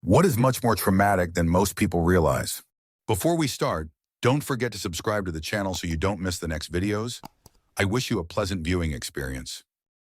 What is much more traumatic than most people realize? Before we start, don't forget to subscribe to the channel so you don't miss the next videos. I wish you a pleasant viewing experience.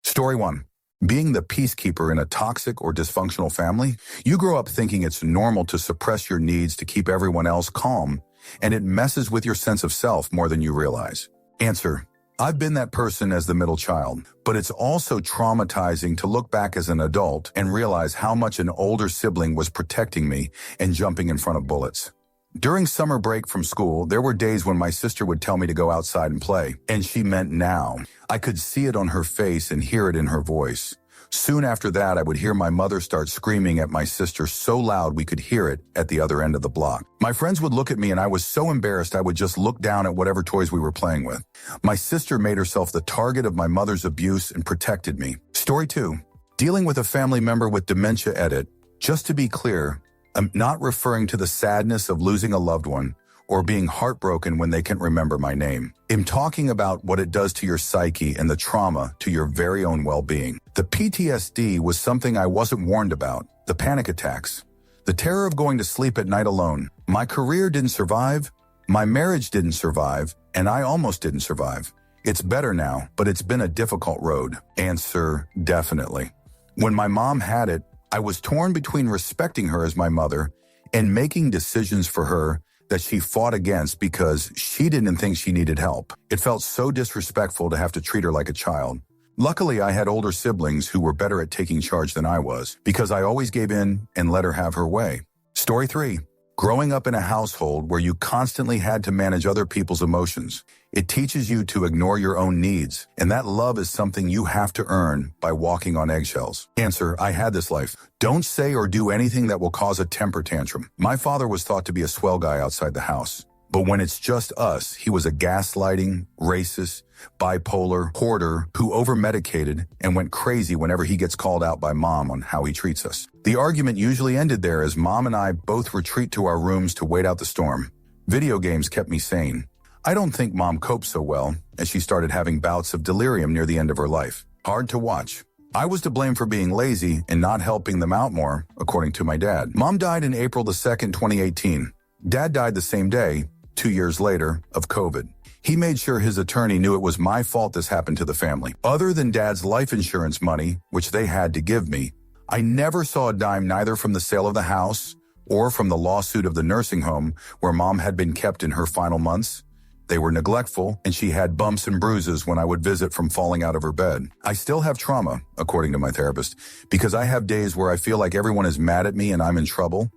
Story 1. Being the peacekeeper in a toxic or dysfunctional family, you grow up thinking it's normal to suppress your needs to keep everyone else calm, and it messes with your sense of self more than you realize. Answer: I've been that person as the middle child, but it's also traumatizing to look back as an adult and realize how much an older sibling was protecting me and jumping in front of bullets. During summer break from school, there were days when my sister would tell me to go outside and play, and she meant now. I could see it on her face and hear it in her voice. Soon after that, I would hear my mother start screaming at my sister so loud we could hear it at the other end of the block. My friends would look at me and I was so embarrassed I would just look down at whatever toys we were playing with. My sister made herself the target of my mother's abuse and protected me. Story 2. Dealing with a family member with dementia. Edit. Just to be clear, I'm not referring to the sadness of losing a loved one or being heartbroken when they can't remember my name. I'm talking about what it does to your psyche and the trauma to your very own well-being. The PTSD was something I wasn't warned about. The panic attacks, the terror of going to sleep at night alone. My career didn't survive, my marriage didn't survive, and I almost didn't survive. It's better now, but it's been a difficult road. Answer: definitely. When my mom had it, I was torn between respecting her as my mother and making decisions for her that she fought against because she didn't think she needed help. It felt so disrespectful to have to treat her like a child. Luckily, I had older siblings who were better at taking charge than I was because I always gave in and let her have her way. Story 3. Growing up in a household where you constantly had to manage other people's emotions. It teaches you to ignore your own needs, and that love is something you have to earn by walking on eggshells. Answer: I had this life. Don't say or do anything that will cause a temper tantrum. My father was thought to be a swell guy outside the house, but when it's just us, he was a gaslighting, racist, bipolar, hoarder who over-medicated and went crazy whenever he gets called out by mom on how he treats us. The argument usually ended there as mom and I both retreat to our rooms to wait out the storm. Video games kept me sane. I don't think mom coped so well as she started having bouts of delirium near the end of her life. Hard to watch. I was to blame for being lazy and not helping them out more, according to my dad. Mom died in April the 2nd, 2018. Dad died the same day, 2 years later, of COVID. He made sure his attorney knew it was my fault this happened to the family. Other than dad's life insurance money, which they had to give me, I never saw a dime neither from the sale of the house or from the lawsuit of the nursing home where mom had been kept in her final months. They were neglectful, and she had bumps and bruises when I would visit from falling out of her bed. I still have trauma, according to my therapist, because I have days where I feel like everyone is mad at me and I'm in trouble,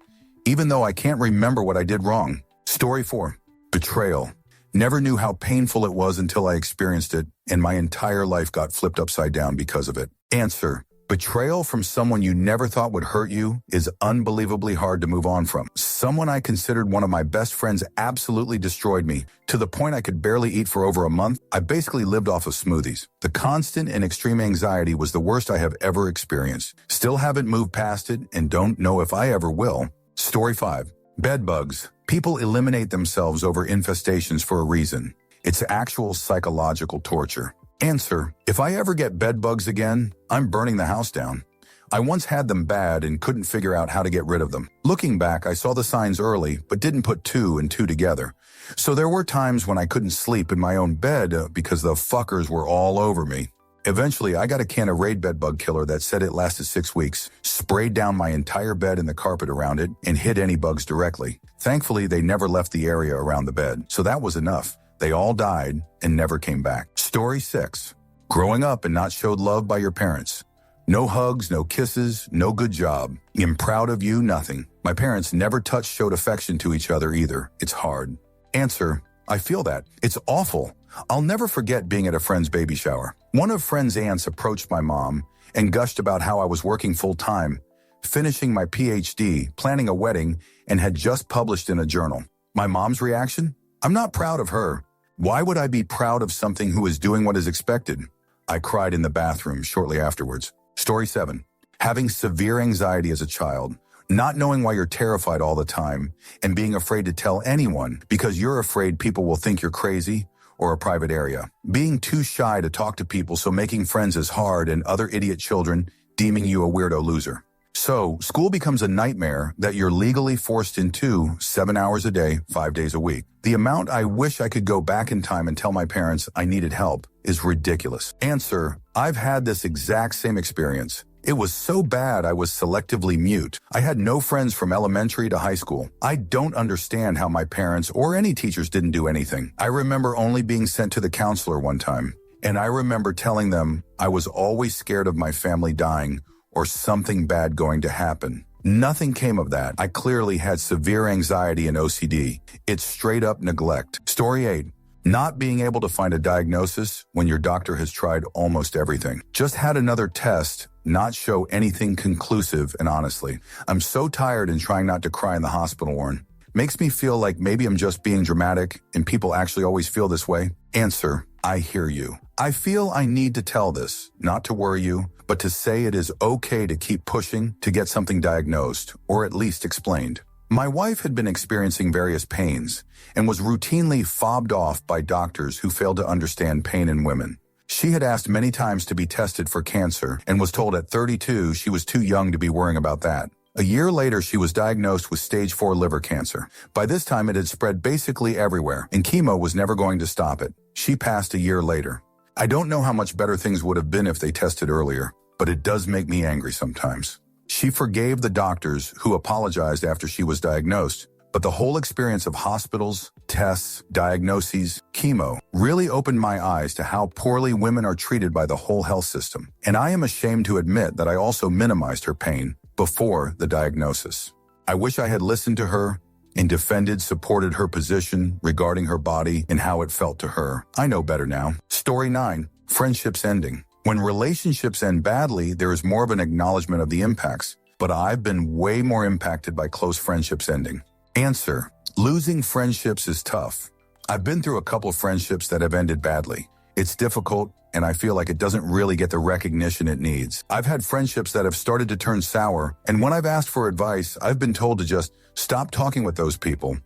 even though I can't remember what I did wrong. Story 4. Betrayal. Never knew how painful it was until I experienced it, and my entire life got flipped upside down because of it. Answer: betrayal from someone you never thought would hurt you is unbelievably hard to move on from. Someone I considered one of my best friends absolutely destroyed me, to the point I could barely eat for over a month. I basically lived off of smoothies. The constant and extreme anxiety was the worst I have ever experienced. Still haven't moved past it and don't know if I ever will. Story 5. Bed bugs. People eliminate themselves over infestations for a reason. It's actual psychological torture. Answer: if I ever get bed bugs again, I'm burning the house down. I once had them bad and couldn't figure out how to get rid of them. Looking back, I saw the signs early, but didn't put 2 and 2 together. So there were times when I couldn't sleep in my own bed because the fuckers were all over me. Eventually, I got a can of Raid bed bug killer that said it lasted 6 weeks, sprayed down my entire bed and the carpet around it, and hit any bugs directly. Thankfully, they never left the area around the bed, so that was enough. They all died and never came back. Story 6. Growing up and not showed love by your parents. No hugs, no kisses, no good job. I'm proud of you, nothing. My parents never showed affection to each other either. It's hard. Answer: I feel that. It's awful. I'll never forget being at a friend's baby shower. One of friend's aunts approached my mom and gushed about how I was working full-time, finishing my PhD, planning a wedding, and had just published in a journal. My mom's reaction? I'm not proud of her. Why would I be proud of something who is doing what is expected? I cried in the bathroom shortly afterwards. Story 7. Having severe anxiety as a child, not knowing why you're terrified all the time, and being afraid to tell anyone because you're afraid people will think you're crazy or a private area. Being too shy to talk to people, so making friends is hard, and other idiot children deeming you a weirdo loser. So, school becomes a nightmare that you're legally forced into 7 hours a day, 5 days a week. The amount I wish I could go back in time and tell my parents I needed help is ridiculous. Answer: I've had this exact same experience. It was so bad I was selectively mute. I had no friends from elementary to high school. I don't understand how my parents or any teachers didn't do anything. I remember only being sent to the counselor one time, and I remember telling them I was always scared of my family dying or something bad going to happen. Nothing came of that. I clearly had severe anxiety and OCD. It's straight up neglect. Story 8. Not being able to find a diagnosis when your doctor has tried almost everything. Just had another test not show anything conclusive, and honestly, I'm so tired and trying not to cry in the hospital, Warren. Makes me feel like maybe I'm just being dramatic and people actually always feel this way. Answer: I hear you. I feel I need to tell this, not to worry you, but to say it is okay to keep pushing to get something diagnosed, or at least explained. My wife had been experiencing various pains and was routinely fobbed off by doctors who failed to understand pain in women. She had asked many times to be tested for cancer and was told at 32 she was too young to be worrying about that. A year later, she was diagnosed with stage 4 liver cancer. By this time, it had spread basically everywhere, and chemo was never going to stop it. She passed a year later. I don't know how much better things would have been if they tested earlier, but it does make me angry sometimes. She forgave the doctors who apologized after she was diagnosed, but the whole experience of hospitals, tests, diagnoses, chemo really opened my eyes to how poorly women are treated by the whole health system. And I am ashamed to admit that I also minimized her pain before the diagnosis. I wish I had listened to her and supported her position regarding her body and how it felt to her. I know better now. Story 9. Friendships ending. When relationships end badly, there is more of an acknowledgement of the impacts, but I've been way more impacted by close friendships ending. Answer: losing friendships is tough. I've been through a couple of friendships that have ended badly. It's difficult, and I feel like it doesn't really get the recognition it needs. I've had friendships that have started to turn sour, and when I've asked for advice, I've been told to just stop talking with those people.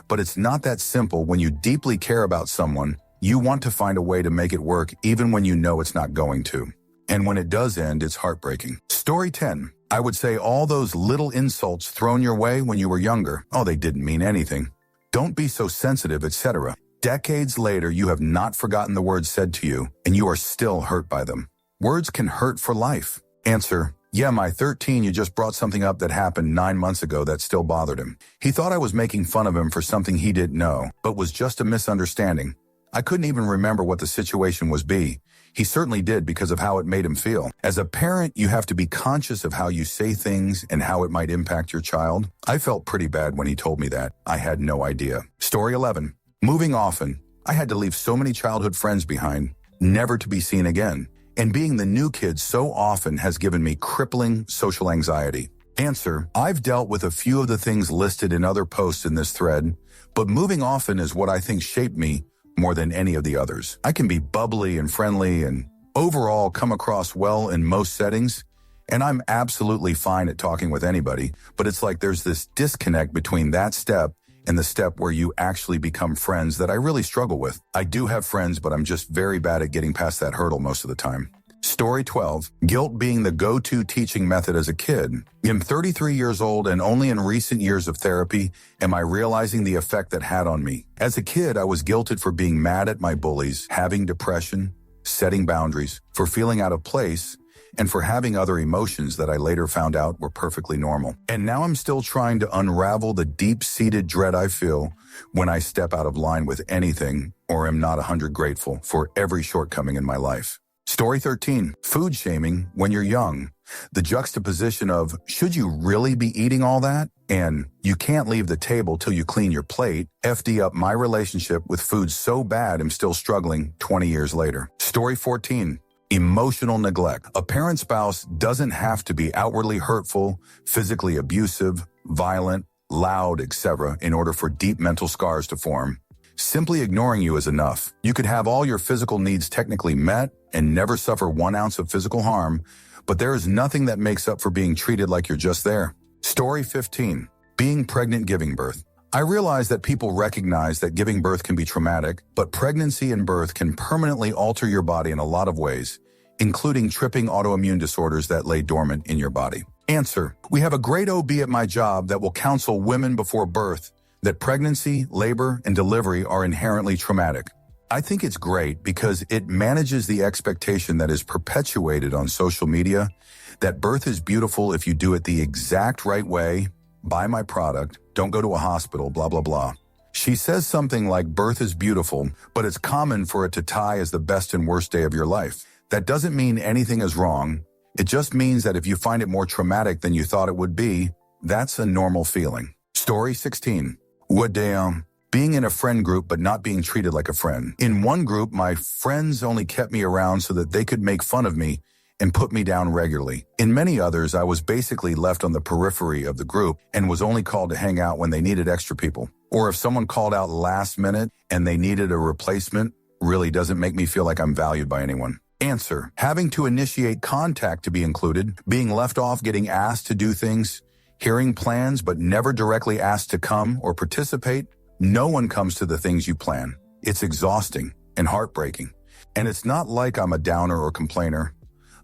But it's not that simple. When you deeply care about someone, you want to find a way to make it work even when you know it's not going to. And when it does end, it's heartbreaking. Story 10. I would say all those little insults thrown your way when you were younger, oh, they didn't mean anything. Don't be so sensitive, etc. Decades later, you have not forgotten the words said to you, and you are still hurt by them. Words can hurt for life. Answer: yeah, my 13, you just brought something up that happened 9 months ago that still bothered him. He thought I was making fun of him for something he didn't know, but was just a misunderstanding. I couldn't even remember what the situation was be. He certainly did because of how it made him feel. As a parent, you have to be conscious of how you say things and how it might impact your child. I felt pretty bad when he told me that. I had no idea. Story 11. Moving often. I had to leave so many childhood friends behind, never to be seen again. And being the new kid so often has given me crippling social anxiety. Answer: I've dealt with a few of the things listed in other posts in this thread, but moving often is what I think shaped me more than any of the others. I can be bubbly and friendly and overall come across well in most settings, and I'm absolutely fine at talking with anybody, but it's like there's this disconnect between that step and the step where you actually become friends that I really struggle with. I do have friends, but I'm just very bad at getting past that hurdle most of the time. Story 12. Guilt being the go-to teaching method as a kid. I'm 33 years old, and only in recent years of therapy am I realizing the effect that had on me. As a kid, I was guilted for being mad at my bullies, having depression, setting boundaries, for feeling out of place, and for having other emotions that I later found out were perfectly normal. And now I'm still trying to unravel the deep-seated dread I feel when I step out of line with anything or am not 100 grateful for every shortcoming in my life. Story 13. Food shaming when you're young. The juxtaposition of, should you really be eating all that? And you can't leave the table till you clean your plate, FD up my relationship with food so bad I'm still struggling 20 years later. Story 14. Emotional neglect. A parent spouse doesn't have to be outwardly hurtful, physically abusive, violent, loud, etc. in order for deep mental scars to form. Simply ignoring you is enough. You could have all your physical needs technically met and never suffer 1 ounce of physical harm, but there is nothing that makes up for being treated like you're just there. Story 15. Being pregnant giving birth. I realize that people recognize that giving birth can be traumatic, but pregnancy and birth can permanently alter your body in a lot of ways, including tripping autoimmune disorders that lay dormant in your body. Answer: we have a great OB at my job that will counsel women before birth that pregnancy, labor, and delivery are inherently traumatic. I think it's great because it manages the expectation that is perpetuated on social media that birth is beautiful if you do it the exact right way, buy my product, don't go to a hospital, blah, blah, blah. She says something like birth is beautiful, but it's common for it to tie as the best and worst day of your life. That doesn't mean anything is wrong. It just means that if you find it more traumatic than you thought it would be, that's a normal feeling. Story 16. What damn? Being in a friend group but not being treated like a friend. In one group, my friends only kept me around so that they could make fun of me and put me down regularly. In many others, I was basically left on the periphery of the group and was only called to hang out when they needed extra people. Or if someone called out last minute and they needed a replacement, really doesn't make me feel like I'm valued by anyone. Answer: having to initiate contact to be included, being left off getting asked to do things, hearing plans but never directly asked to come or participate. No one comes to the things you plan. It's exhausting and heartbreaking. And it's not like I'm a downer or complainer.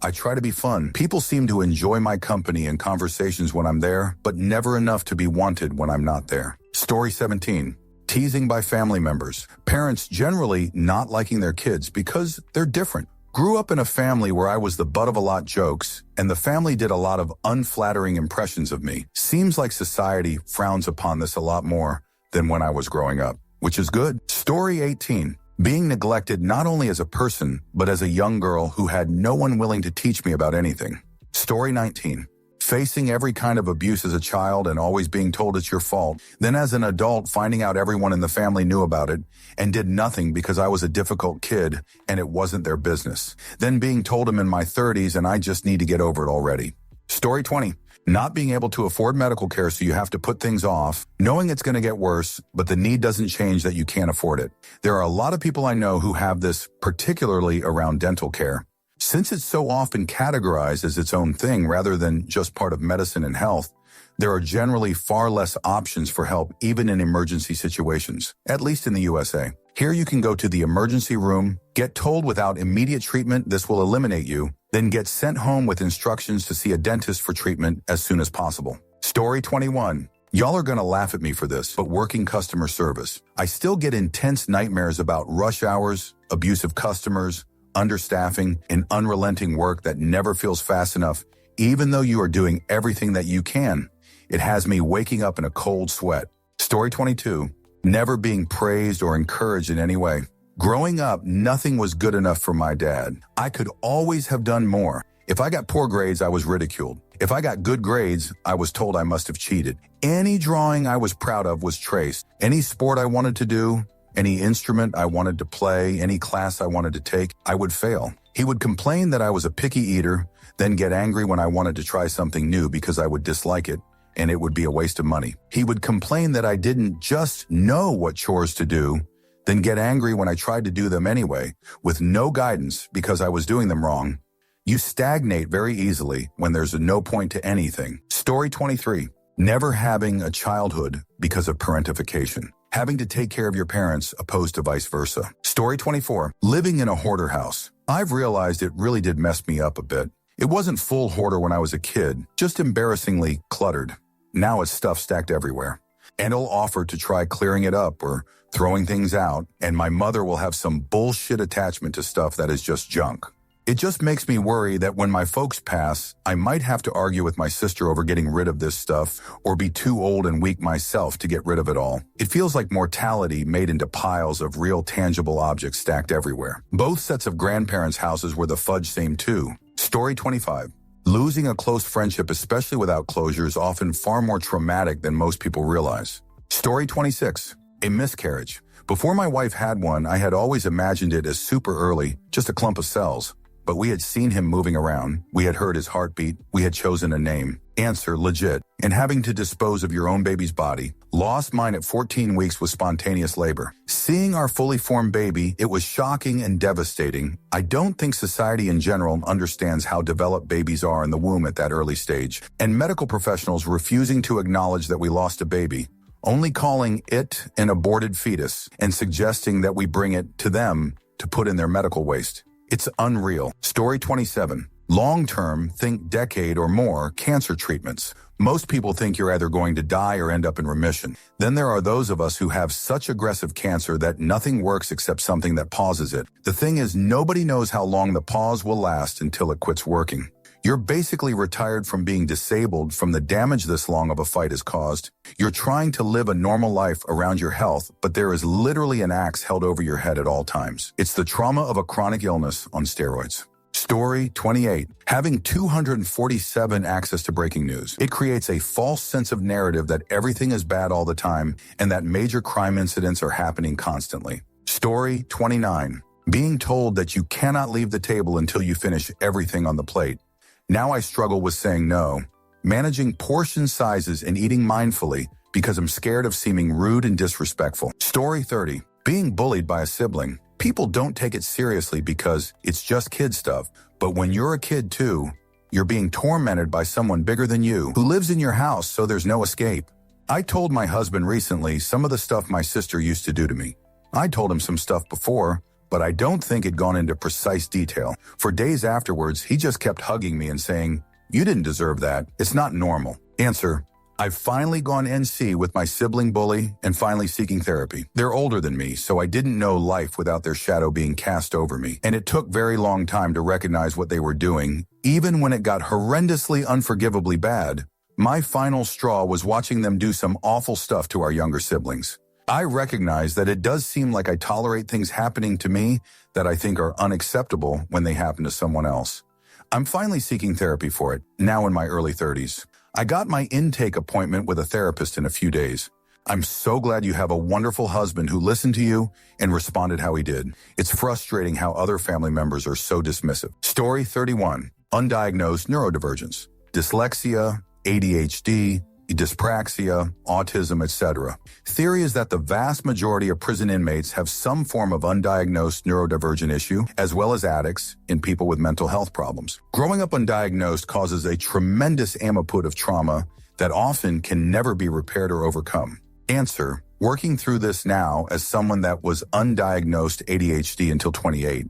I try to be fun. People seem to enjoy my company and conversations when I'm there, but never enough to be wanted when I'm not there. Story 17. Teasing by family members. Parents generally not liking their kids because they're different. Grew up in a family where I was the butt of a lot jokes, and the family did a lot of unflattering impressions of me. Seems like society frowns upon this a lot more than when I was growing up, which is good. Story 18. Being neglected not only as a person, but as a young girl who had no one willing to teach me about anything. Story 19. Facing every kind of abuse as a child and always being told it's your fault. Then as an adult, finding out everyone in the family knew about it and did nothing because I was a difficult kid and it wasn't their business. Then being told I'm in my 30s and I just need to get over it already. Story 20. Not being able to afford medical care, so you have to put things off, knowing it's going to get worse, but the need doesn't change that you can't afford it. There are a lot of people I know who have this, particularly around dental care. Since it's so often categorized as its own thing rather than just part of medicine and health, there are generally far less options for help even in emergency situations, at least in the USA. Here you can go to the emergency room, get told without immediate treatment this will eliminate you, then get sent home with instructions to see a dentist for treatment as soon as possible. Story 21. Y'all are gonna laugh at me for this, but working customer service. I still get intense nightmares about rush hours, abusive customers, understaffing, and unrelenting work that never feels fast enough, even though you are doing everything that you can. It has me waking up in a cold sweat. Story 22. Never being praised or encouraged in any way. Growing up, nothing was good enough for my dad. I could always have done more. If I got poor grades, I was ridiculed. If I got good grades, I was told I must have cheated. Any drawing I was proud of was traced. Any sport I wanted to do, any instrument I wanted to play, any class I wanted to take, I would fail. He would complain that I was a picky eater, then get angry when I wanted to try something new because I would dislike it, and it would be a waste of money. He would complain that I didn't just know what chores to do, then get angry when I tried to do them anyway, with no guidance because I was doing them wrong. You stagnate very easily when there's no point to anything. Story 23. Never having a childhood because of parentification. Having to take care of your parents opposed to vice versa. Story 24. Living in a hoarder house. I've realized it really did mess me up a bit. It wasn't full hoarder when I was a kid, just embarrassingly cluttered. Now it's stuff stacked everywhere. And I'll offer to try clearing it up or throwing things out, and my mother will have some bullshit attachment to stuff that is just junk. It just makes me worry that when my folks pass, I might have to argue with my sister over getting rid of this stuff or be too old and weak myself to get rid of it all. It feels like mortality made into piles of real tangible objects stacked everywhere. Both sets of grandparents' houses were the fudge same too. Story 25. Losing a close friendship, especially without closure, is often far more traumatic than most people realize. Story 26. A miscarriage. Before my wife had one, I had always imagined it as super early, just a clump of cells. But we had seen him moving around. We had heard his heartbeat. We had chosen a name. Answer: legit. And having to dispose of your own baby's body. Lost mine at 14 weeks with spontaneous labor. Seeing our fully formed baby, it was shocking and devastating. I don't think society in general understands how developed babies are in the womb at that early stage. And medical professionals refusing to acknowledge that we lost a baby, only calling it an aborted fetus and suggesting that we bring it to them to put in their medical waste. It's unreal. Story 27. Long-term, think decade or more, cancer treatments. Most people think you're either going to die or end up in remission. Then there are those of us who have such aggressive cancer that nothing works except something that pauses it. The thing is, nobody knows how long the pause will last until it quits working. You're basically retired from being disabled from the damage this long of a fight has caused. You're trying to live a normal life around your health, but there is literally an axe held over your head at all times. It's the trauma of a chronic illness on steroids. Story 28. Having 247 access to breaking news. It creates a false sense of narrative that everything is bad all the time and that major crime incidents are happening constantly. Story 29. Being told that you cannot leave the table until you finish everything on the plate. Now I struggle with saying no, managing portion sizes and eating mindfully because I'm scared of seeming rude and disrespectful. Story 30. Being bullied by a sibling. People don't take it seriously because it's just kid stuff, but when you're a kid too, you're being tormented by someone bigger than you who lives in your house, so there's no escape. I told my husband recently some of the stuff my sister used to do to me. I told him some stuff before, but I don't think it'd gone into precise detail. For days afterwards, he just kept hugging me and saying, "You didn't deserve that. It's not normal." Answer: I've finally gone NC with my sibling bully and finally seeking therapy. They're older than me, so I didn't know life without their shadow being cast over me. And it took very long time to recognize what they were doing. Even when it got horrendously, unforgivably bad, my final straw was watching them do some awful stuff to our younger siblings. I recognize that it does seem like I tolerate things happening to me that I think are unacceptable when they happen to someone else. I'm finally seeking therapy for it, now in my early 30s. I got my intake appointment with a therapist in a few days. I'm so glad you have a wonderful husband who listened to you and responded how he did. It's frustrating how other family members are so dismissive. Story 31. Undiagnosed neurodivergence. Dyslexia, ADHD, dyspraxia, autism, etc. Theory is that the vast majority of prison inmates have some form of undiagnosed neurodivergent issue, as well as addicts and people with mental health problems. Growing up undiagnosed causes a tremendous amplitude of trauma that often can never be repaired or overcome. Answer: working through this now as someone that was undiagnosed ADHD until 28.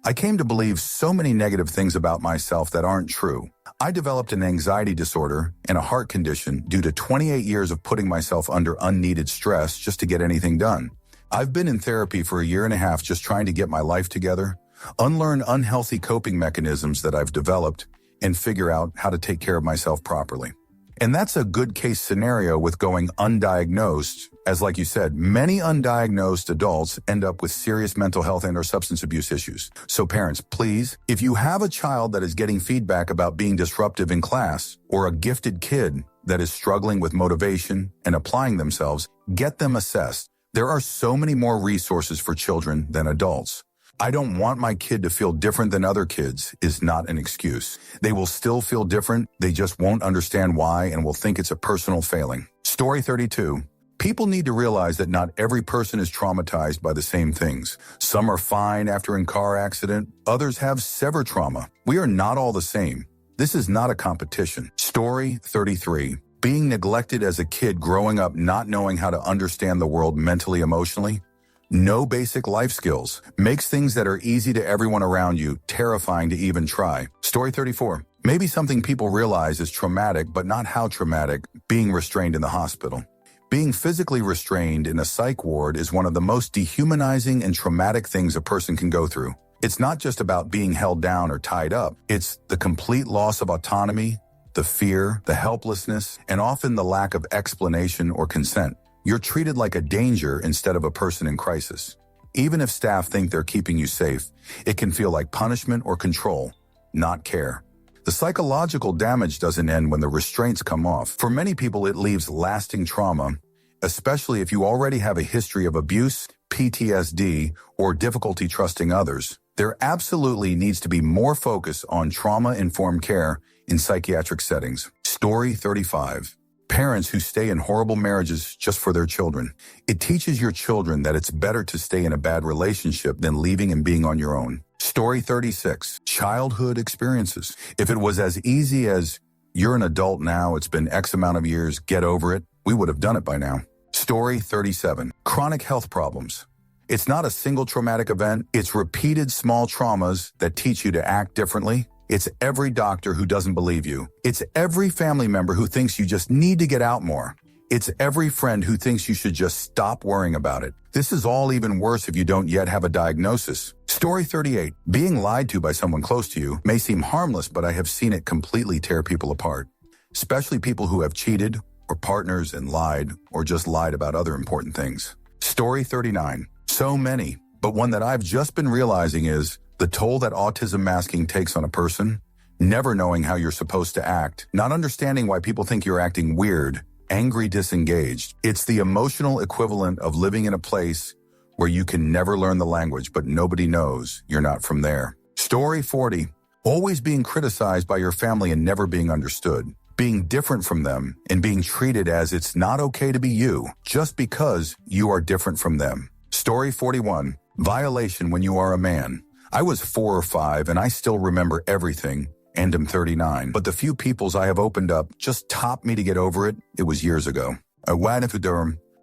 I came to believe so many negative things about myself that aren't true. I developed an anxiety disorder and a heart condition due to 28 years of putting myself under unneeded stress just to get anything done. I've been in therapy for a year and a half just trying to get my life together, unlearn unhealthy coping mechanisms that I've developed, and figure out how to take care of myself properly. And that's a good case scenario with going undiagnosed, as like you said, many undiagnosed adults end up with serious mental health and or substance abuse issues. So parents, please, if you have a child that is getting feedback about being disruptive in class or a gifted kid that is struggling with motivation and applying themselves, get them assessed. There are so many more resources for children than adults. I don't want my kid to feel different than other kids is not an excuse. They will still feel different, they just won't understand why and will think it's a personal failing. Story 32. People need to realize that not every person is traumatized by the same things. Some are fine after a car accident, others have severe trauma. We are not all the same. This is not a competition. Story 33. Being neglected as a kid growing up not knowing how to understand the world mentally, emotionally. No basic life skills. Makes things that are easy to everyone around you terrifying to even try. Story 34. Maybe something people realize is traumatic, but not how traumatic, being restrained in the hospital. Being physically restrained in a psych ward is one of the most dehumanizing and traumatic things a person can go through. It's not just about being held down or tied up. It's the complete loss of autonomy, the fear, the helplessness, and often the lack of explanation or consent. You're treated like a danger instead of a person in crisis. Even if staff think they're keeping you safe, it can feel like punishment or control, not care. The psychological damage doesn't end when the restraints come off. For many people, it leaves lasting trauma, especially if you already have a history of abuse, PTSD, or difficulty trusting others. There absolutely needs to be more focus on trauma-informed care in psychiatric settings. Story 35. Parents who stay in horrible marriages just for their children. It teaches your children that it's better to stay in a bad relationship than leaving and being on your own. Story 36. Childhood experiences. If it was as easy as, you're an adult now, it's been X amount of years, get over it, we would have done it by now. Story 37. Chronic health problems. It's not a single traumatic event, it's repeated small traumas that teach you to act differently. It's every doctor who doesn't believe you. It's every family member who thinks you just need to get out more. It's every friend who thinks you should just stop worrying about it. This is all even worse if you don't yet have a diagnosis. Story 38. Being lied to by someone close to you may seem harmless, but I have seen it completely tear people apart. Especially people who have cheated, or partners and lied, or just lied about other important things. Story 39. So many, but one that I've just been realizing is the toll that autism masking takes on a person, never knowing how you're supposed to act, not understanding why people think you're acting weird, angry, disengaged. It's the emotional equivalent of living in a place where you can never learn the language, but nobody knows you're not from there. Story 40. Always being criticized by your family and never being understood. Being different from them and being treated as it's not okay to be you just because you are different from them. Story 41. Violation when you are a man. I was 4 or 5 and I still remember everything, and am 39. But the few peoples I have opened up just taught me to get over it. It was years ago.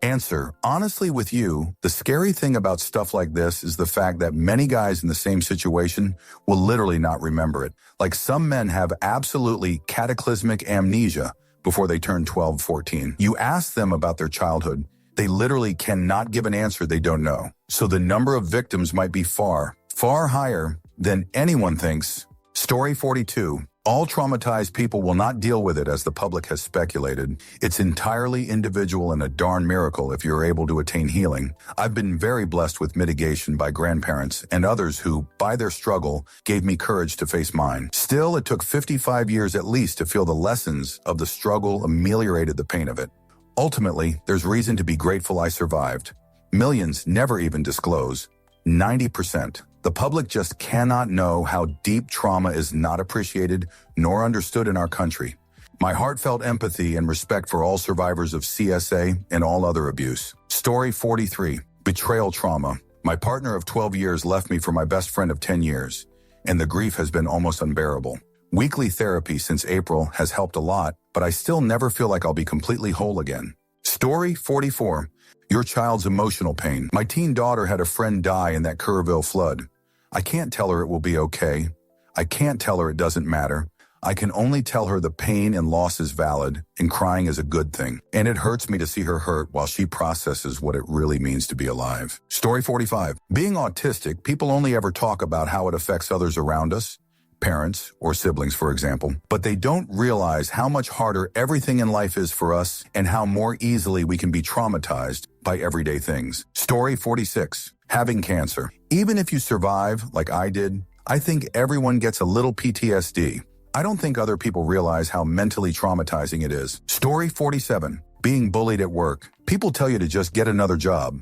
Answer. Honestly, with you, the scary thing about stuff like this is the fact that many guys in the same situation will literally not remember it. Like some men have absolutely cataclysmic amnesia before they turn 12, 14. You ask them about their childhood, they literally cannot give an answer they don't know. So the number of victims might be far, far higher than anyone thinks. Story 42. All traumatized people will not deal with it as the public has speculated. It's entirely individual and a darn miracle if you're able to attain healing. I've been very blessed with mitigation by grandparents and others who, by their struggle, gave me courage to face mine. Still, it took 55 years at least to feel the lessons of the struggle ameliorated the pain of it. Ultimately, there's reason to be grateful I survived. Millions never even disclose. 90%. The public just cannot know how deep trauma is not appreciated nor understood in our country. My heartfelt empathy and respect for all survivors of CSA and all other abuse. Story 43. Betrayal trauma. My partner of 12 years left me for my best friend of 10 years, and the grief has been almost unbearable. Weekly therapy since April has helped a lot, but I still never feel like I'll be completely whole again. Story 44. Your child's emotional pain. My teen daughter had a friend die in that Kerrville flood. I can't tell her it will be okay. I can't tell her it doesn't matter. I can only tell her the pain and loss is valid and crying is a good thing. And it hurts me to see her hurt while she processes what it really means to be alive. Story 45. Being autistic, people only ever talk about how it affects others around us, parents or siblings, for example, but they don't realize how much harder everything in life is for us and how more easily we can be traumatized by everyday things. Story 46. Having cancer. Even if you survive, like I did, I think everyone gets a little PTSD. I don't think other people realize how mentally traumatizing it is. Story 47. Being bullied at work. People tell you to just get another job.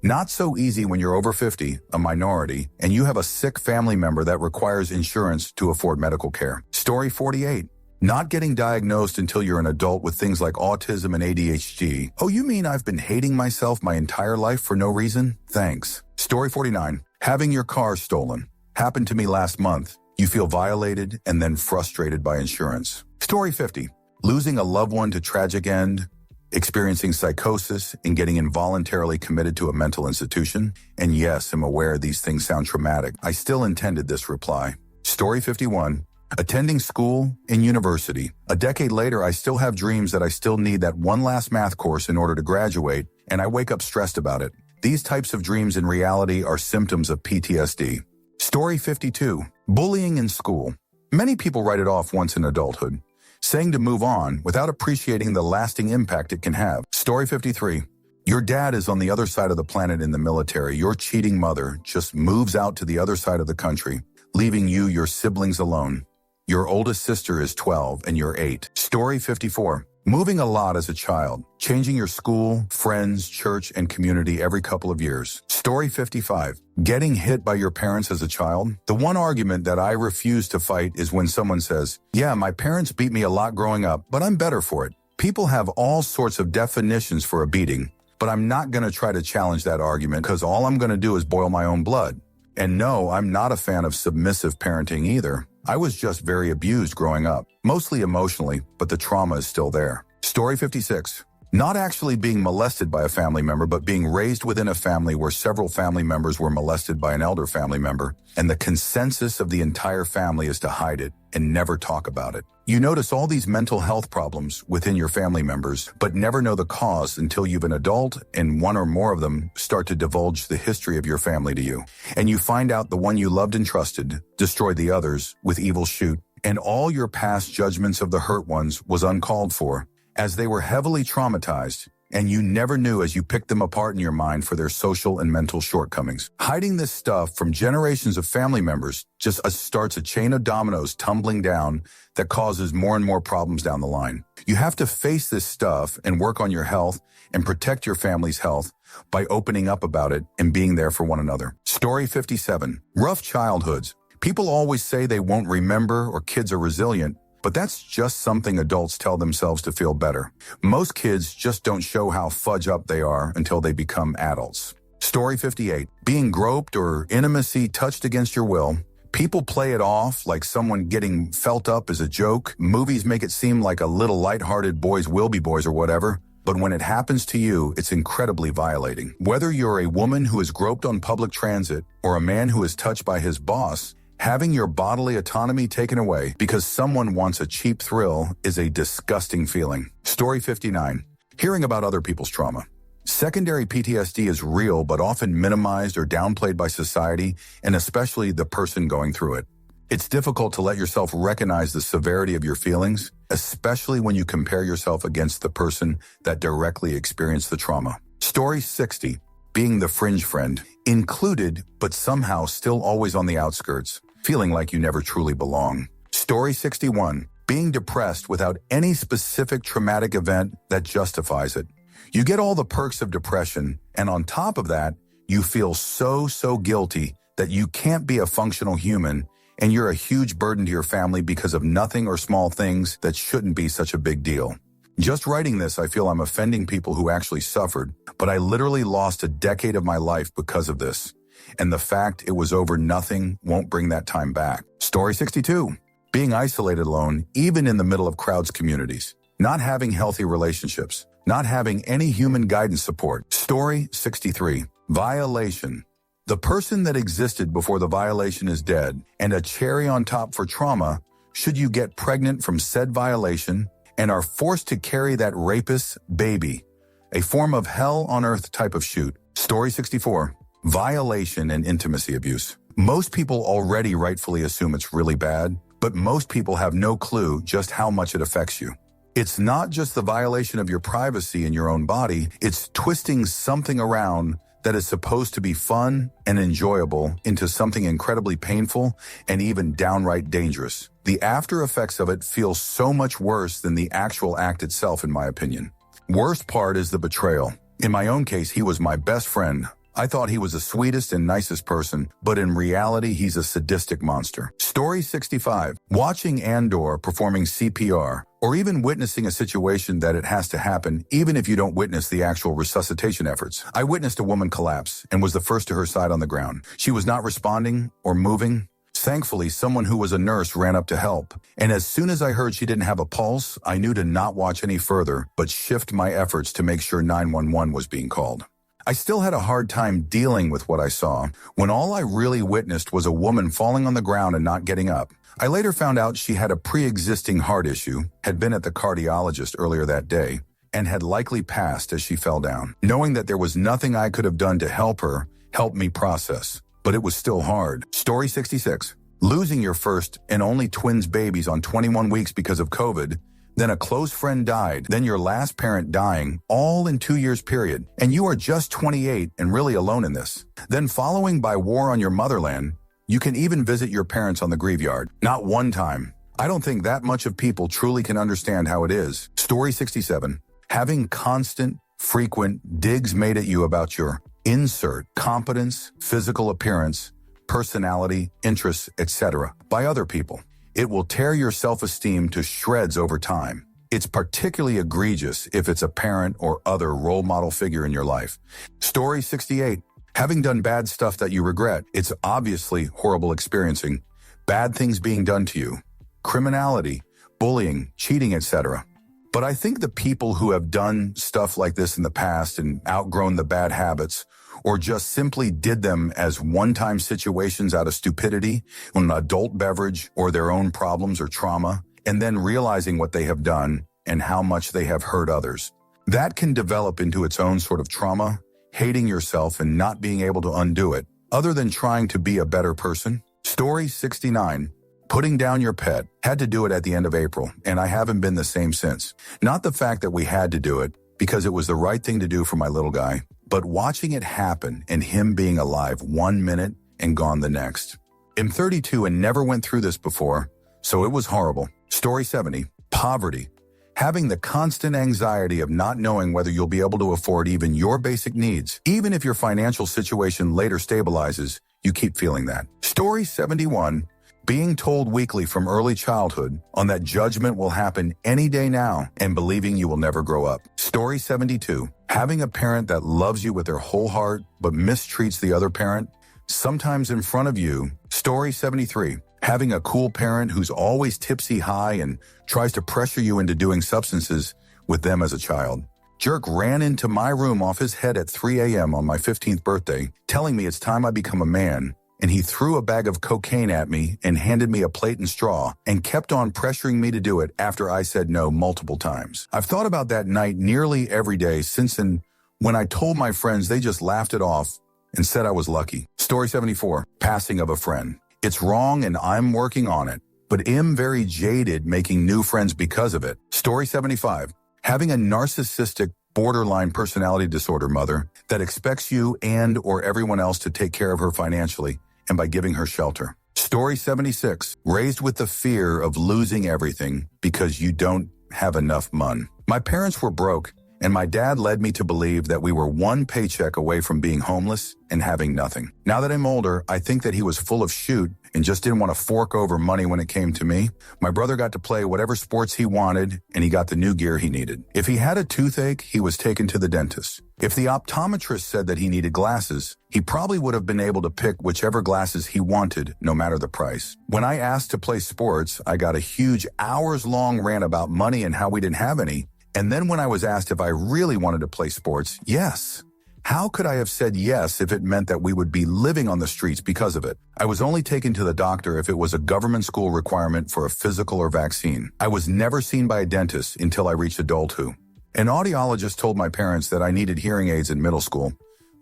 Not so easy when you're over 50, a minority, and you have a sick family member that requires insurance to afford medical care. Story 48. Not getting diagnosed until you're an adult with things like autism and ADHD. Oh, you mean I've been hating myself my entire life for no reason? Thanks. Story 49. Having your car stolen. Happened to me last month. You feel violated and then frustrated by insurance. Story 50. Losing a loved one to tragic end. Experiencing psychosis and getting involuntarily committed to a mental institution. And yes, I'm aware these things sound traumatic. I still intended this reply. Story 51. Attending school and university. A decade later, I still have dreams that I still need that one last math course in order to graduate, and I wake up stressed about it. These types of dreams in reality are symptoms of PTSD. Story 52. Bullying in school. Many people write it off once in adulthood, saying to move on without appreciating the lasting impact it can have. Story 53. Your dad is on the other side of the planet in the military. Your cheating mother just moves out to the other side of the country, leaving your siblings alone. Your oldest sister is 12 and you're 8. Story 54. Moving a lot as a child, changing your school, friends, church, and community every couple of years. Story 55. Getting hit by your parents as a child. The one argument that I refuse to fight is when someone says, yeah, my parents beat me a lot growing up, but I'm better for it. People have all sorts of definitions for a beating, but I'm not going to try to challenge that argument because all I'm going to do is boil my own blood. And no, I'm not a fan of submissive parenting either. I was just very abused growing up, mostly emotionally, but the trauma is still there. Story 56. Not actually being molested by a family member, but being raised within a family where several family members were molested by an elder family member, and the consensus of the entire family is to hide it. and never talk about it. You notice all these mental health problems within your family members, but never know the cause until you're an adult and one or more of them start to divulge the history of your family to you. And you find out the one you loved and trusted destroyed the others with evil shoot, and all your past judgments of the hurt ones was uncalled for, as they were heavily traumatized, and you never knew as you picked them apart in your mind for their social and mental shortcomings. Hiding this stuff from generations of family members just starts a chain of dominoes tumbling down that causes more and more problems down the line. You have to face this stuff and work on your health and protect your family's health by opening up about it and being there for one another. Story 57. Rough childhoods. People always say they won't remember or kids are resilient, but that's just something adults tell themselves to feel better. Most kids just don't show how fudge up they are until they become adults. Story 58. Being groped or intimacy touched against your will. People play it off like someone getting felt up is a joke. Movies make it seem like a little lighthearted boys will be boys or whatever. But when it happens to you, it's incredibly violating. Whether you're a woman who is groped on public transit or a man who is touched by his boss, having your bodily autonomy taken away because someone wants a cheap thrill is a disgusting feeling. Story 59. Hearing about other people's trauma. Secondary PTSD is real but often minimized or downplayed by society and especially the person going through it. It's difficult to let yourself recognize the severity of your feelings, especially when you compare yourself against the person that directly experienced the trauma. Story 60. Being the fringe friend. Included, but somehow still always on the outskirts, feeling like you never truly belong. Story 61. Being depressed without any specific traumatic event that justifies it. You get all the perks of depression, and on top of that, you feel so guilty that you can't be a functional human, and you're a huge burden to your family because of nothing or small things that shouldn't be such a big deal. Just writing this, I feel I'm offending people who actually suffered, but I literally lost a decade of my life because of this. And the fact it was over nothing won't bring that time back. Story 62. Being isolated alone, even in the middle of crowds communities. Not having healthy relationships. Not having any human guidance support. Story 63. Violation. The person that existed before the violation is dead, and a cherry on top for trauma, should you get pregnant from said violation and are forced to carry that rapist's baby. A form of hell on earth type of shoot. Story 64. Violation and intimacy abuse. Most people already rightfully assume it's really bad, but most people have no clue just how much it affects you. It's not just the violation of your privacy in your own body, it's twisting something around that is supposed to be fun and enjoyable into something incredibly painful and even downright dangerous. The after effects of it feel so much worse than the actual act itself, in my opinion. Worst part is the betrayal. In my own case, he was my best friend. I thought he was the sweetest and nicest person, but in reality, he's a sadistic monster. Story 65. Watching Andor performing CPR, or even witnessing a situation that it has to happen, even if you don't witness the actual resuscitation efforts. I witnessed a woman collapse and was the first to her side on the ground. She was not responding or moving. Thankfully, someone who was a nurse ran up to help. And as soon as I heard she didn't have a pulse, I knew to not watch any further, but shift my efforts to make sure 911 was being called. I still had a hard time dealing with what I saw, when all I really witnessed was a woman falling on the ground and not getting up. I later found out she had a pre-existing heart issue, had been at the cardiologist earlier that day, and had likely passed as she fell down. Knowing that there was nothing I could have done to help her helped me process, but it was still hard. Story 66. Losing your first and only twins babies on 21 weeks because of COVID, then a close friend died, then your last parent dying, all in 2 years period, and you are just 28 and really alone in this. Then following by war on your motherland, you can even visit your parents on the graveyard. Not one time. I don't think that much of people truly can understand how it is. Story 67. Having constant, frequent digs made at you about your insert competence, physical appearance, personality, interests, etc. by other people. It will tear your self-esteem to shreds over time. It's particularly egregious if it's a parent or other role model figure in your life. Story 68. Having done bad stuff that you regret. It's obviously horrible experiencing. Bad things being done to you. Criminality, bullying, cheating, etc. But I think the people who have done stuff like this in the past and outgrown the bad habits, or just simply did them as one-time situations out of stupidity, an adult beverage or their own problems or trauma, and then realizing what they have done and how much they have hurt others. That can develop into its own sort of trauma, hating yourself and not being able to undo it, other than trying to be a better person. Story 69. Putting down your pet. Had to do it at the end of April, and I haven't been the same since. Not the fact that we had to do it, because it was the right thing to do for my little guy, but watching it happen and him being alive 1 minute and gone the next. I'm 32 and never went through this before, so it was horrible. Story 70. Poverty. Having the constant anxiety of not knowing whether you'll be able to afford even your basic needs. Even if your financial situation later stabilizes, you keep feeling that. Story 71. Being told weekly from early childhood on that judgment will happen any day now and believing you will never grow up. Story 72. Having a parent that loves you with their whole heart but mistreats the other parent, sometimes in front of you. Story 73. Having a cool parent who's always tipsy high and tries to pressure you into doing substances with them as a child. Jerk ran into my room off his head at 3 a.m. on my 15th birthday, telling me it's time I become a man, and he threw a bag of cocaine at me and handed me a plate and straw and kept on pressuring me to do it after I said no multiple times. I've thought about that night nearly every day since, and when I told my friends, they just laughed it off and said I was lucky. Story 74. Passing of a friend. It's wrong and I'm working on it, but am very jaded making new friends because of it. Story 75. Having a narcissistic borderline personality disorder mother that expects you and or everyone else to take care of her financially and by giving her shelter. Story 76. Raised with the fear of losing everything because you don't have enough money. My parents were broke, and my dad led me to believe that we were one paycheck away from being homeless and having nothing. Now that I'm older, I think that he was full of shoot and just didn't want to fork over money when it came to me. My brother got to play whatever sports he wanted, and he got the new gear he needed. If he had a toothache, he was taken to the dentist. If the optometrist said that he needed glasses, he probably would have been able to pick whichever glasses he wanted, no matter the price. When I asked to play sports, I got a huge hours-long rant about money and how we didn't have any. And then when I was asked if I really wanted to play sports, yes. How could I have said yes if it meant that we would be living on the streets because of it? I was only taken to the doctor if it was a government school requirement for a physical or vaccine. I was never seen by a dentist until I reached adulthood. An audiologist told my parents that I needed hearing aids in middle school,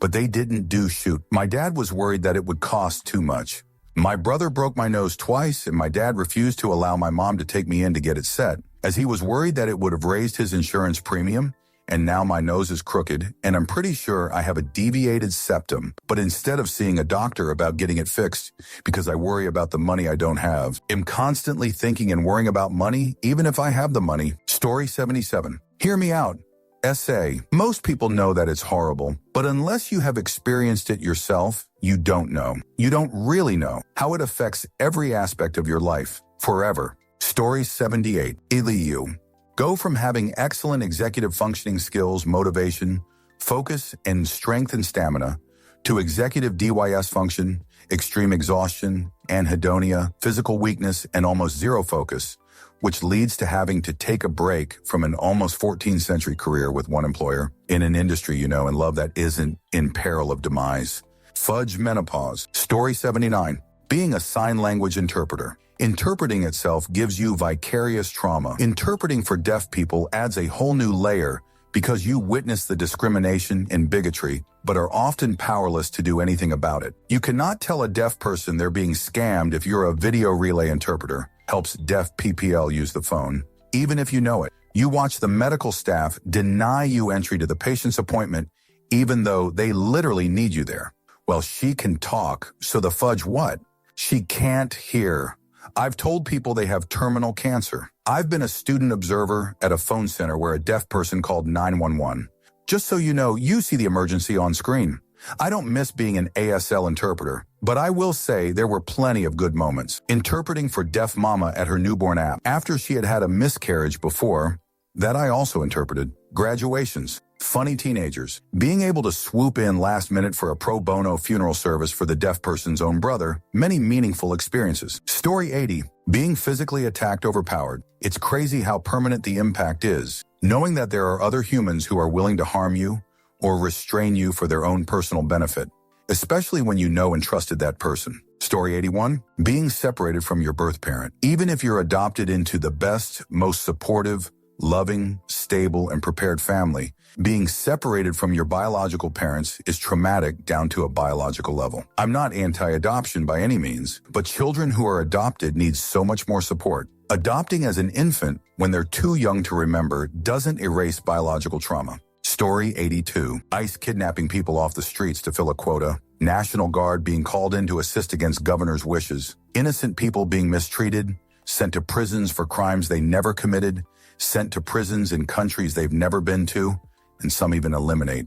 but they didn't do shoot. My dad was worried that it would cost too much. My brother broke my nose twice, and my dad refused to allow my mom to take me in to get it set, as he was worried that it would have raised his insurance premium, and now my nose is crooked, and I'm pretty sure I have a deviated septum, but instead of seeing a doctor about getting it fixed, because I worry about the money I don't have, I'm constantly thinking and worrying about money, even if I have the money. Story 77. Hear me out. Essay. Most people know that it's horrible, but unless you have experienced it yourself, you don't know. You don't really know how it affects every aspect of your life, forever. Story 78. Eliu. Go from having excellent executive functioning skills, motivation, focus, and strength and stamina, to executive DYS function, extreme exhaustion, anhedonia, physical weakness, and almost zero focus, which leads to having to take a break from an almost 14th century career with one employer in an industry you know and love that isn't in peril of demise. Fudge menopause. Story 79. Being a sign language interpreter. Interpreting itself gives you vicarious trauma. Interpreting for deaf people adds a whole new layer because you witness the discrimination and bigotry, but are often powerless to do anything about it. You cannot tell a deaf person they're being scammed if you're a video relay interpreter. Helps deaf PPL use the phone, even if you know it. You watch the medical staff deny you entry to the patient's appointment, even though they literally need you there. Well, she can talk, so the fudge what? She can't hear. I've told people they have terminal cancer. I've been a student observer at a phone center where a deaf person called 911. Just so you know, you see the emergency on screen. I don't miss being an ASL interpreter, but I will say there were plenty of good moments. Interpreting for deaf mama at her newborn app after she had had a miscarriage before, that I also interpreted. Graduations. Funny teenagers. Being able to swoop in last minute for a pro bono funeral service for the deaf person's own brother. Many meaningful experiences. Story 80. Being physically attacked overpowered. It's crazy how permanent the impact is. Knowing that there are other humans who are willing to harm you or restrain you for their own personal benefit, especially when you know and trusted that person. Story 81. Being separated from your birth parent. Even if you're adopted into the best, most supportive, loving, stable, and prepared family, being separated from your biological parents is traumatic down to a biological level. I'm not anti-adoption by any means, but children who are adopted need so much more support. Adopting as an infant when they're too young to remember doesn't erase biological trauma. Story 82. ICE kidnapping people off the streets to fill a quota. National Guard being called in to assist against governor's wishes. Innocent people being mistreated, sent to prisons for crimes they never committed, sent to prisons in countries they've never been to, and some even eliminate.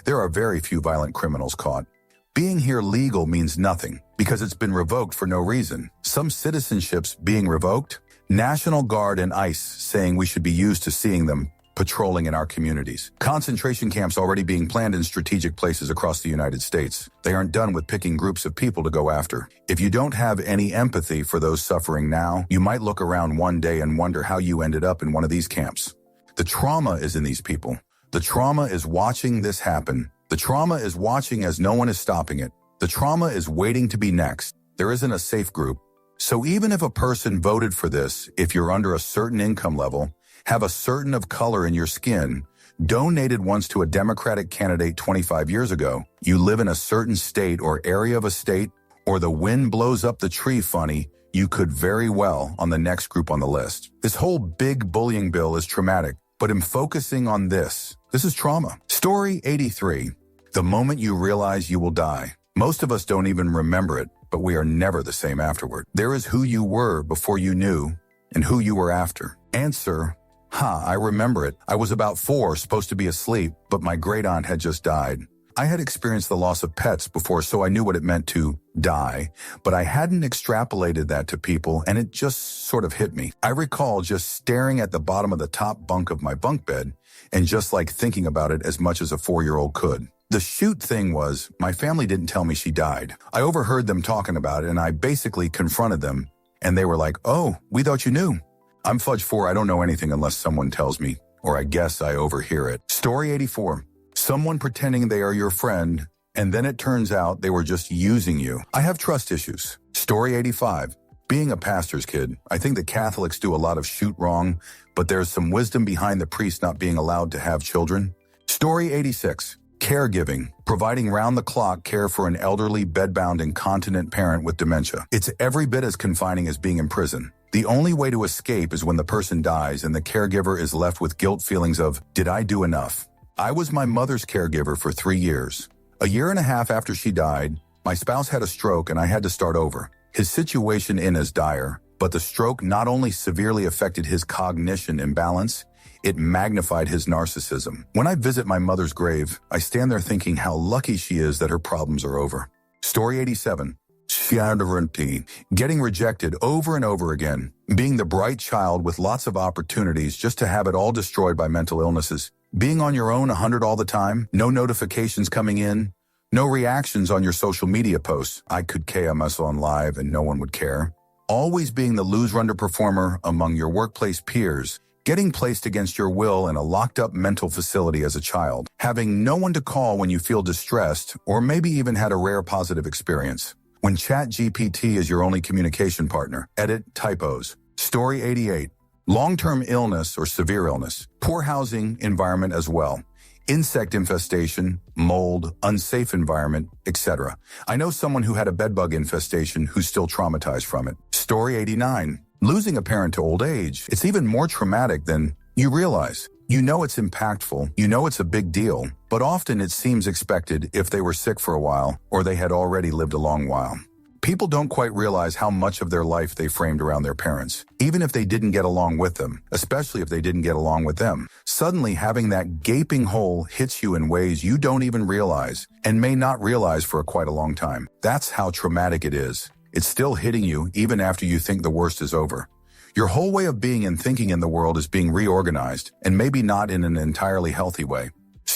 There are very few violent criminals caught. Being here legal means nothing because it's been revoked for no reason. Some citizenships being revoked, National Guard and ICE saying we should be used to seeing them patrolling in our communities. Concentration camps already being planned in strategic places across the United States. They aren't done with picking groups of people to go after. If you don't have any empathy for those suffering now, you might look around one day and wonder how you ended up in one of these camps. The trauma is in these people. The trauma is watching this happen. The trauma is watching as no one is stopping it. The trauma is waiting to be next. There isn't a safe group. So even if a person voted for this, if you're under a certain income level, have a certain of color in your skin, donated once to a Democratic candidate 25 years ago, you live in a certain state or area of a state, or the wind blows up the tree funny, you could very well on the next group on the list. This whole big bullying bill is traumatic, but I'm focusing on this. This is trauma. Story 83. The moment you realize you will die. Most of us don't even remember it, but we are never the same afterward. There is who you were before you knew and who you were after. Answer. I remember it. I was about 4, supposed to be asleep, but my great aunt had just died. I had experienced the loss of pets before, so I knew what it meant to die, but I hadn't extrapolated that to people, and it just sort of hit me. I recall just staring at the bottom of the top bunk of my bunk bed and just like thinking about it as much as a 4-year-old could. The shoot thing was, my family didn't tell me she died. I overheard them talking about it, and I basically confronted them, and they were like, "Oh, we thought you knew." I'm Fudge 4, I don't know anything unless someone tells me, or I guess I overhear it. Story 84. Someone pretending they are your friend, and then it turns out they were just using you. I have trust issues. Story 85. Being a pastor's kid, I think the Catholics do a lot of shoot wrong, but there's some wisdom behind the priest not being allowed to have children. Story 86. Caregiving, providing round-the-clock care for an elderly, bedbound, incontinent parent with dementia. It's every bit as confining as being in prison. The only way to escape is when the person dies and the caregiver is left with guilt feelings of, did I do enough? I was my mother's caregiver for 3 years. A year and a half after she died, my spouse had a stroke and I had to start over. His situation in as dire, but the stroke not only severely affected his cognition and balance, it magnified his narcissism. When I visit my mother's grave, I stand there thinking how lucky she is that her problems are over. Story 87. Getting rejected over and over again. Being the bright child with lots of opportunities just to have it all destroyed by mental illnesses. Being on your own 100 all the time. No notifications coming in. No reactions on your social media posts. I could KMS on live and no one would care. Always being the loser underperformer among your workplace peers. Getting placed against your will in a locked-up mental facility as a child. Having no one to call when you feel distressed or maybe even had a rare positive experience. When ChatGPT is your only communication partner. Edit typos. Story 88. Long-term illness or severe illness. Poor housing environment as well. Insect infestation, mold, unsafe environment, etc. I know someone who had a bedbug infestation who's still traumatized from it. Story 89. Losing a parent to old age. It's even more traumatic than you realize. You know it's impactful, you know it's a big deal, but often it seems expected if they were sick for a while or they had already lived a long while. People don't quite realize how much of their life they framed around their parents, even if they didn't get along with them, especially if they didn't get along with them. Suddenly having that gaping hole hits you in ways you don't even realize and may not realize for quite a long time. That's how traumatic it is. It's still hitting you even after you think the worst is over. Your whole way of being and thinking in the world is being reorganized, and maybe not in an entirely healthy way.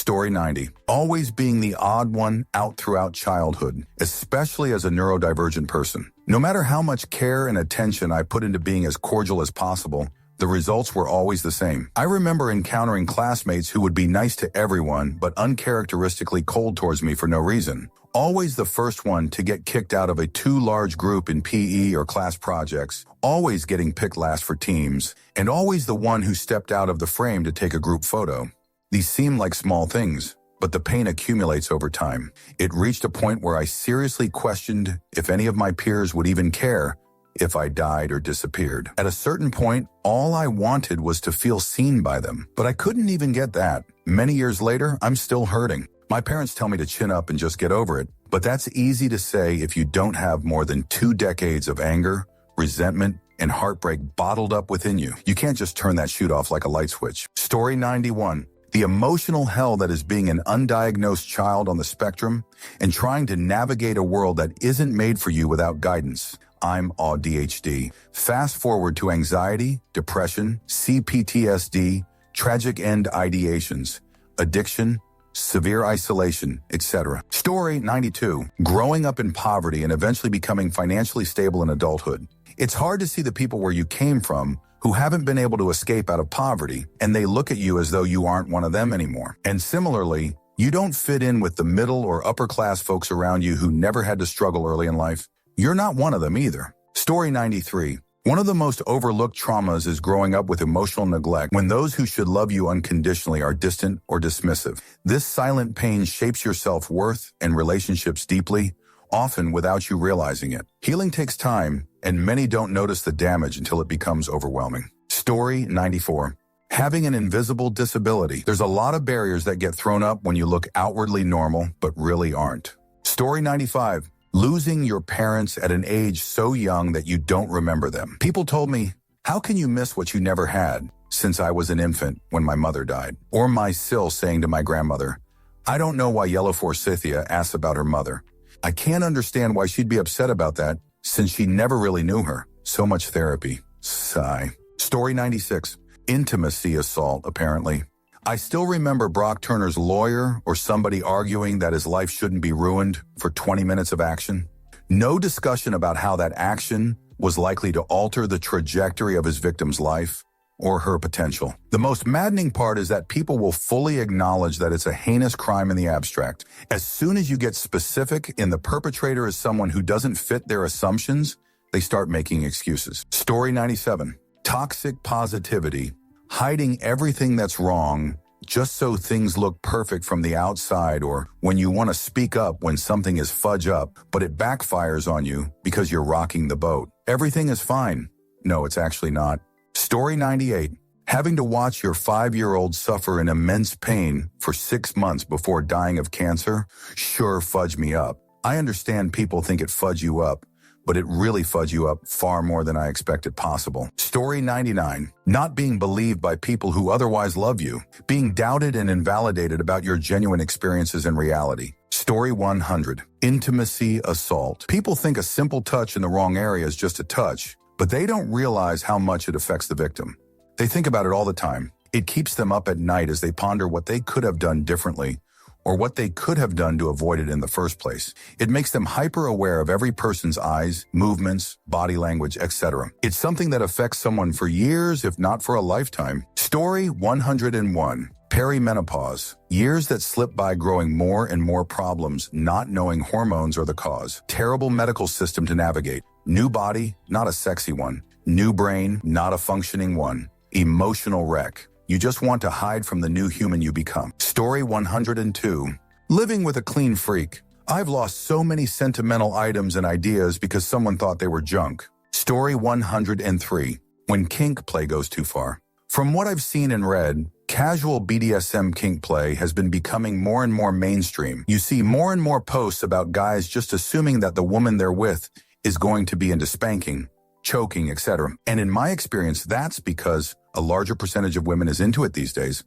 Story 90. Always being the odd one out throughout childhood, especially as a neurodivergent person. No matter how much care and attention I put into being as cordial as possible, the results were always the same. I remember encountering classmates who would be nice to everyone but uncharacteristically cold towards me for no reason. Always the first one to get kicked out of a too large group in PE or class projects, always getting picked last for teams, and always the one who stepped out of the frame to take a group photo. These seem like small things, but the pain accumulates over time. It reached a point where I seriously questioned if any of my peers would even care if I died or disappeared. At a certain point, all I wanted was to feel seen by them, but I couldn't even get that. Many years later, I'm still hurting. My parents tell me to chin up and just get over it, but that's easy to say if you don't have more than 2 decades of anger, resentment, and heartbreak bottled up within you. You can't just turn that chute off like a light switch. Story 91. The emotional hell that is being an undiagnosed child on the spectrum and trying to navigate a world that isn't made for you without guidance. I'm ADHD. Fast forward to anxiety, depression, CPTSD, tragic end ideations, addiction, severe isolation, etc. Story 92. Growing up in poverty and eventually becoming financially stable in adulthood. It's hard to see the people where you came from who haven't been able to escape out of poverty, and they look at you as though you aren't one of them anymore. And similarly, you don't fit in with the middle or upper class folks around you who never had to struggle early in life. You're not one of them either. Story 93. One of the most overlooked traumas is growing up with emotional neglect when those who should love you unconditionally are distant or dismissive. This silent pain shapes your self-worth and relationships deeply, often without you realizing it. Healing takes time, and many don't notice the damage until it becomes overwhelming. Story 94. Having an invisible disability. There's a lot of barriers that get thrown up when you look outwardly normal, but really aren't. Story 95. Losing your parents at an age so young that you don't remember them. People told me, how can you miss what you never had, since I was an infant when my mother died? Or my Sil saying to my grandmother, I don't know why Yellow Forsythia asks about her mother. I can't understand why she'd be upset about that, since she never really knew her. So much therapy. Sigh. Story 96. Intimacy assault, apparently. I still remember Brock Turner's lawyer or somebody arguing that his life shouldn't be ruined for 20 minutes of action. No discussion about how that action was likely to alter the trajectory of his victim's life or her potential. The most maddening part is that people will fully acknowledge that it's a heinous crime in the abstract. As soon as you get specific in the perpetrator is someone who doesn't fit their assumptions, they start making excuses. Story 97. Toxic positivity. Hiding everything that's wrong just so things look perfect from the outside, or when you want to speak up when something is fudge up, but it backfires on you because you're rocking the boat. Everything is fine. No, it's actually not. Story 98. Having to watch your 5-year-old suffer in immense pain for 6 months before dying of cancer sure fudged me up. I understand people think it fudged you up, but it really fudged you up far more than I expected possible. Story 99. Not being believed by people who otherwise love you. Being doubted and invalidated about your genuine experiences in reality. Story 100. Intimacy assault. People think a simple touch in the wrong area is just a touch, but they don't realize how much it affects the victim. They think about it all the time. It keeps them up at night as they ponder what they could have done differently, or what they could have done to avoid it in the first place. It makes them hyper-aware of every person's eyes, movements, body language, etc. It's something that affects someone for years, if not for a lifetime. Story 101. Perimenopause. Years that slip by growing more and more problems, not knowing hormones are the cause. Terrible medical system to navigate. New body, not a sexy one. New brain, not a functioning one. Emotional wreck. You just want to hide from the new human you become. Story 102. Living with a clean freak. I've lost so many sentimental items and ideas because someone thought they were junk. Story 103. When kink play goes too far. From what I've seen and read, casual BDSM kink play has been becoming more and more mainstream. You see more and more posts about guys just assuming that the woman they're with is going to be into spanking, choking, etc. And in my experience, that's because a larger percentage of women is into it these days.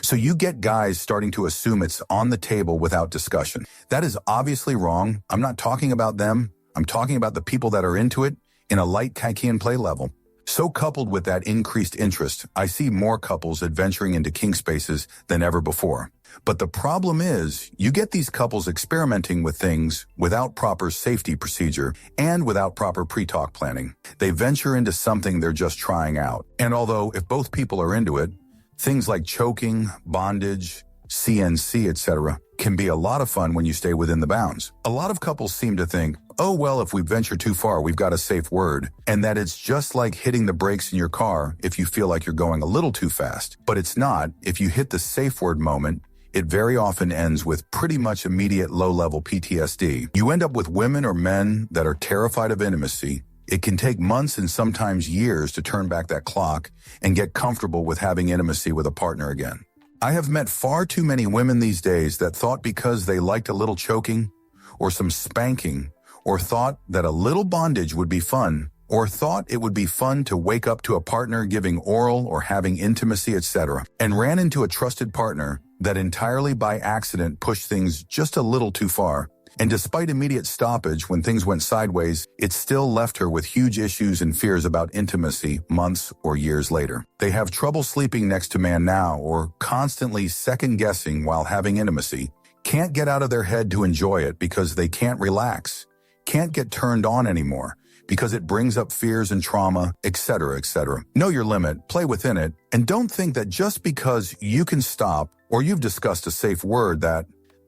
So you get guys starting to assume it's on the table without discussion. That is obviously wrong. I'm not talking about them. I'm talking about the people that are into it in a light Kaikian play level. So coupled with that increased interest, I see more couples adventuring into kink spaces than ever before. But the problem is, you get these couples experimenting with things without proper safety procedure and without proper pre-talk planning. They venture into something they're just trying out. And although if both people are into it, things like choking, bondage, CNC, etc. can be a lot of fun when you stay within the bounds. A lot of couples seem to think, oh well, if we venture too far, we've got a safe word, and that it's just like hitting the brakes in your car if you feel like you're going a little too fast. But it's not. If you hit the safe word moment, it very often ends with pretty much immediate low-level PTSD. You end up with women or men that are terrified of intimacy. It can take months and sometimes years to turn back that clock and get comfortable with having intimacy with a partner again. I have met far too many women these days that thought because they liked a little choking or some spanking or thought that a little bondage would be fun or thought it would be fun to wake up to a partner giving oral or having intimacy, etc., and ran into a trusted partner that entirely by accident pushed things just a little too far. And despite immediate stoppage when things went sideways, it still left her with huge issues and fears about intimacy months or years later. They have trouble sleeping next to man now or constantly second-guessing while having intimacy, can't get out of their head to enjoy it because they can't relax, can't get turned on anymore because it brings up fears and trauma, etc., etc. Know your limit, play within it, and don't think that just because you can stop or you've discussed a safe word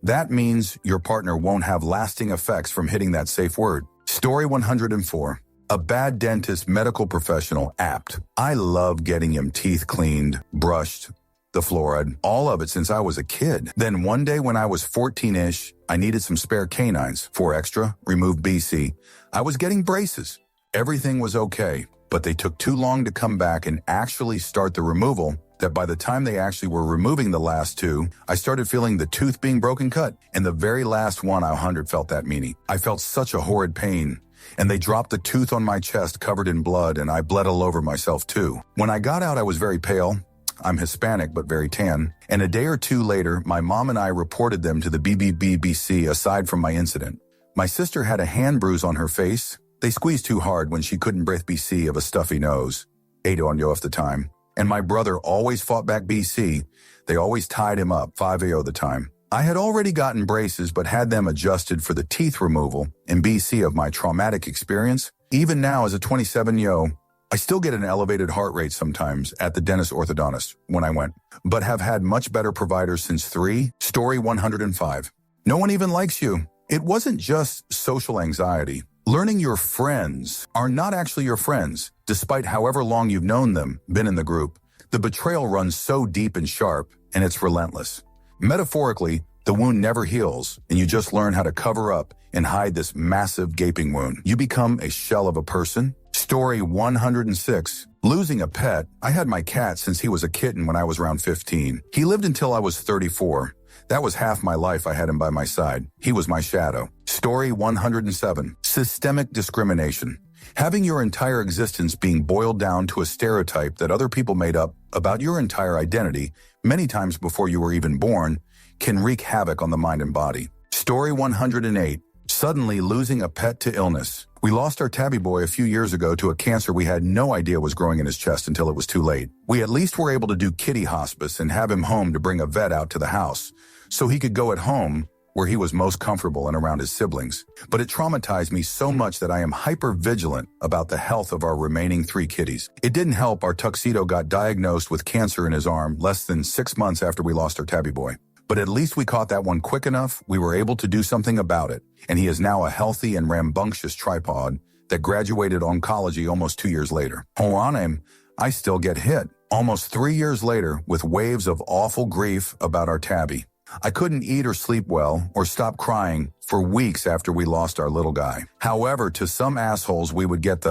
that means your partner won't have lasting effects from hitting that safe word. Story 104. A bad dentist medical professional apt. I love getting him teeth cleaned, brushed, the fluoride, all of it since I was a kid. Then one day when I was 14-ish, I needed some spare canines, 4 extra, removed BC. I was getting braces. Everything was okay, but they took too long to come back and actually start the removal that by the time they actually were removing the last 2, I started feeling the tooth being broken cut. And the very last one, 100 felt that meanie. I felt such a horrid pain. And they dropped the tooth on my chest covered in blood and I bled all over myself too. When I got out, I was very pale. I'm Hispanic, but very tan. And a day or 2 later, my mom and I reported them to the BBBBC aside from my incident. My sister had a hand bruise on her face. They squeezed too hard when she couldn't breathe BC of a stuffy nose. 8 on yo at the time. And my brother always fought back BC. They always tied him up, 5 AO the time. I had already gotten braces but had them adjusted for the teeth removal in BC of my traumatic experience. Even now as a 27 yo, I still get an elevated heart rate sometimes at the dentist orthodontist when I went, but have had much better providers since 3. Story 105. No one even likes you. It wasn't just social anxiety. Learning your friends are not actually your friends, despite however long you've known them, been in the group. The betrayal runs so deep and sharp, and it's relentless. Metaphorically, the wound never heals, and you just learn how to cover up and hide this massive gaping wound. You become a shell of a person. Story 106. Losing a pet. I had my cat since he was a kitten when I was around 15. He lived until I was 34. That was half my life I had him by my side. He was my shadow. Story 107. Systemic discrimination. Having your entire existence being boiled down to a stereotype that other people made up about your entire identity, many times before you were even born, can wreak havoc on the mind and body. Story 108. Suddenly losing a pet to illness. We lost our tabby boy a few years ago to a cancer we had no idea was growing in his chest until it was too late. We at least were able to do kitty hospice and have him home to bring a vet out to the house so he could go at home where he was most comfortable and around his siblings. But it traumatized me so much that I am hyper vigilant about the health of our remaining 3 kitties. It didn't help our tuxedo got diagnosed with cancer in his arm less than 6 months after we lost our tabby boy. But at least we caught that one quick enough, we were able to do something about it, and he is now a healthy and rambunctious tripod that graduated oncology almost 2 years later. On him, I still get hit, almost 3 years later, with waves of awful grief about our tabby. I couldn't eat or sleep well or stop crying for weeks after we lost our little guy. However, to some assholes, we would get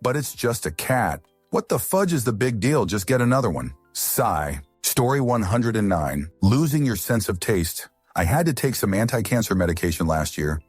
but it's just a cat. What the fudge is the big deal? Just get another one. Sigh. Story 109. Losing your sense of taste. I had to take some anti-cancer medication last year,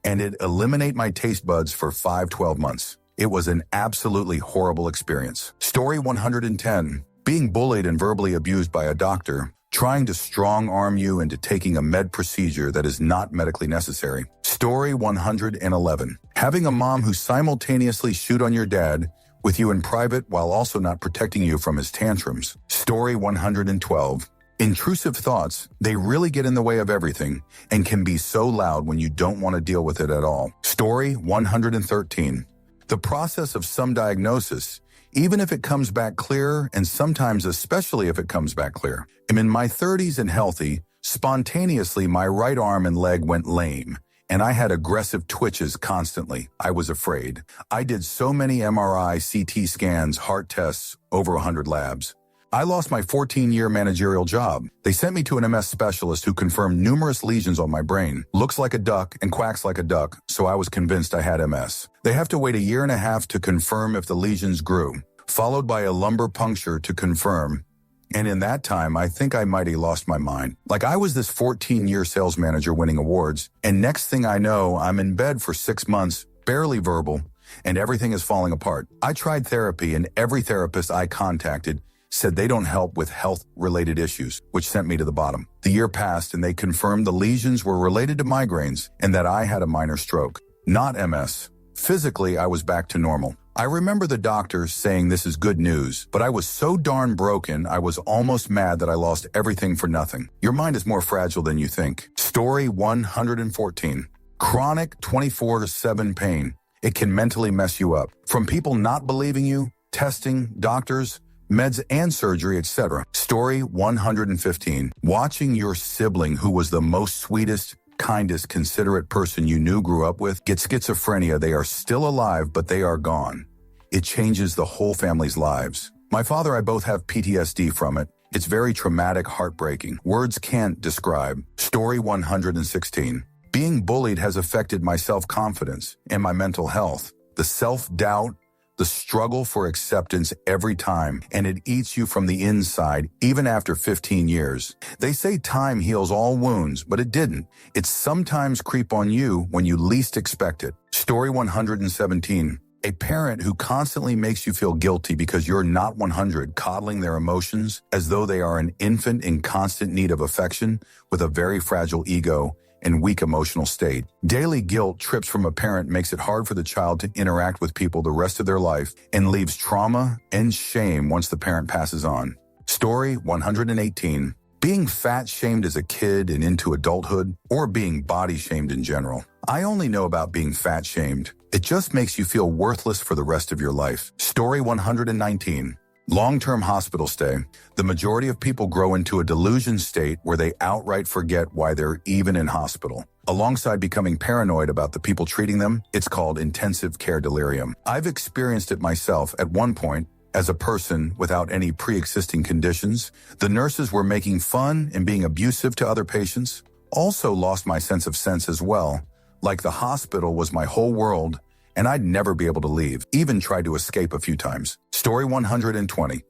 and it eliminated my taste buds for 12 months. It was an absolutely horrible experience. Story 110. Being bullied and verbally abused by a doctor, trying to strong-arm you into taking a med procedure that is not medically necessary. Story 111. Having a mom who simultaneously shoot on your dad with you in private while also not protecting you from his tantrums. Story 112. Intrusive thoughts, they really get in the way of everything and can be so loud when you don't want to deal with it at all. Story 113. The process of some diagnosis, even if it comes back clear, and sometimes especially if it comes back clear. I'm in my 30s and healthy. Spontaneously, my right arm and leg went lame, and I had aggressive twitches constantly. I was afraid. I did so many MRI, CT scans, heart tests, over 100 labs. I lost my 14-year managerial job. They sent me to an MS specialist who confirmed numerous lesions on my brain. Looks like a duck and quacks like a duck, so I was convinced I had MS. They have to wait a year and a half to confirm if the lesions grew, followed by a lumbar puncture to confirm. And in that time, I think I might have lost my mind. Like I was this 14-year sales manager winning awards, and next thing I know, I'm in bed for 6 months, barely verbal, and everything is falling apart. I tried therapy, and every therapist I contacted said they don't help with health-related issues, which sent me to the bottom. The year passed, and they confirmed the lesions were related to migraines and that I had a minor stroke, not MS. Physically, I was back to normal. I remember the doctors saying this is good news, but I was so darn broken, I was almost mad that I lost everything for nothing. Your mind is more fragile than you think. Story 114. Chronic 24/7 pain. It can mentally mess you up. From people not believing you, testing, doctors, meds and surgery, etc. Story 115. Watching your sibling, who was the most sweetest, kindest, considerate person you knew grew up with, get schizophrenia. They are still alive, but they are gone. It changes the whole family's lives. My father and I both have PTSD from it. It's very traumatic, heartbreaking. Words can't describe. Story 116. Being bullied has affected my self-confidence and my mental health. The self-doubt, the struggle for acceptance every time, and it eats you from the inside, even after 15 years. They say time heals all wounds, but it didn't. It sometimes creep on you when you least expect it. Story 117. A parent who constantly makes you feel guilty because you're not 100, coddling their emotions as though they are an infant in constant need of affection with a very fragile ego and weak emotional state. Daily guilt trips from a parent makes it hard for the child to interact with people the rest of their life and leaves trauma and shame once the parent passes on. Story 118. Being fat-shamed as a kid and into adulthood, or being body-shamed in general. I only know about being fat-shamed. It just makes you feel worthless for the rest of your life. Story 119. Long-term hospital stay. The majority of people grow into a delusion state where they outright forget why they're even in hospital. Alongside becoming paranoid about the people treating them, it's called intensive care delirium. I've experienced it myself at one point as a person without any pre-existing conditions. The nurses were making fun and being abusive to other patients. Also lost my sense of sense as well. Like the hospital was my whole world, and I'd never be able to leave, even tried to escape a few times. Story 120.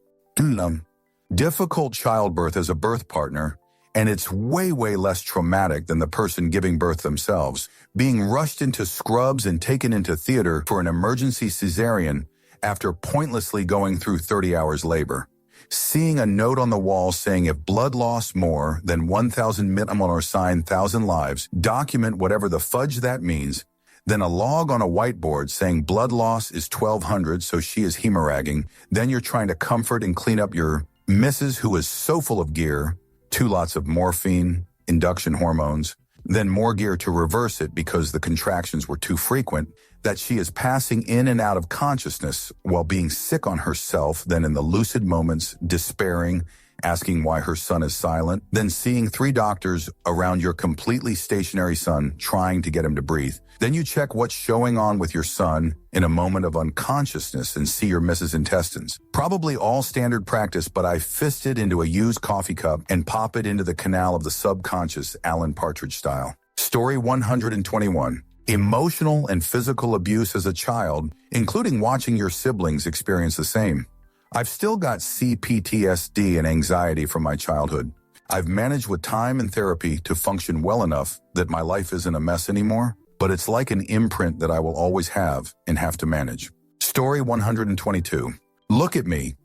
Difficult childbirth as a birth partner, and it's way less traumatic than the person giving birth themselves. Being rushed into scrubs and taken into theater for an emergency cesarean after pointlessly going through 30 hours labor. Seeing a note on the wall saying if blood loss more than 1,000 minimum or sign 1,000 lives, document whatever the fudge that means. Then a log on a whiteboard saying blood loss is 1,200, so she is hemorrhaging. Then you're trying to comfort and clean up your missus who is so full of gear, 2 lots of morphine, induction hormones, then more gear to reverse it because the contractions were too frequent, that she is passing in and out of consciousness while being sick on herself, then in the lucid moments, despairing, asking why her son is silent, then seeing 3 doctors around your completely stationary son trying to get him to breathe. Then you check what's showing on with your son in a moment of unconsciousness and see your missus' intestines. Probably all standard practice, but I fist it into a used coffee cup and pop it into the canal of the subconscious, Alan Partridge style. Story 121. Emotional and physical abuse as a child, including watching your siblings experience the same. I've still got CPTSD and anxiety from my childhood. I've managed with time and therapy to function well enough that my life isn't a mess anymore, but it's like an imprint that I will always have and have to manage. Story 122. Look at me,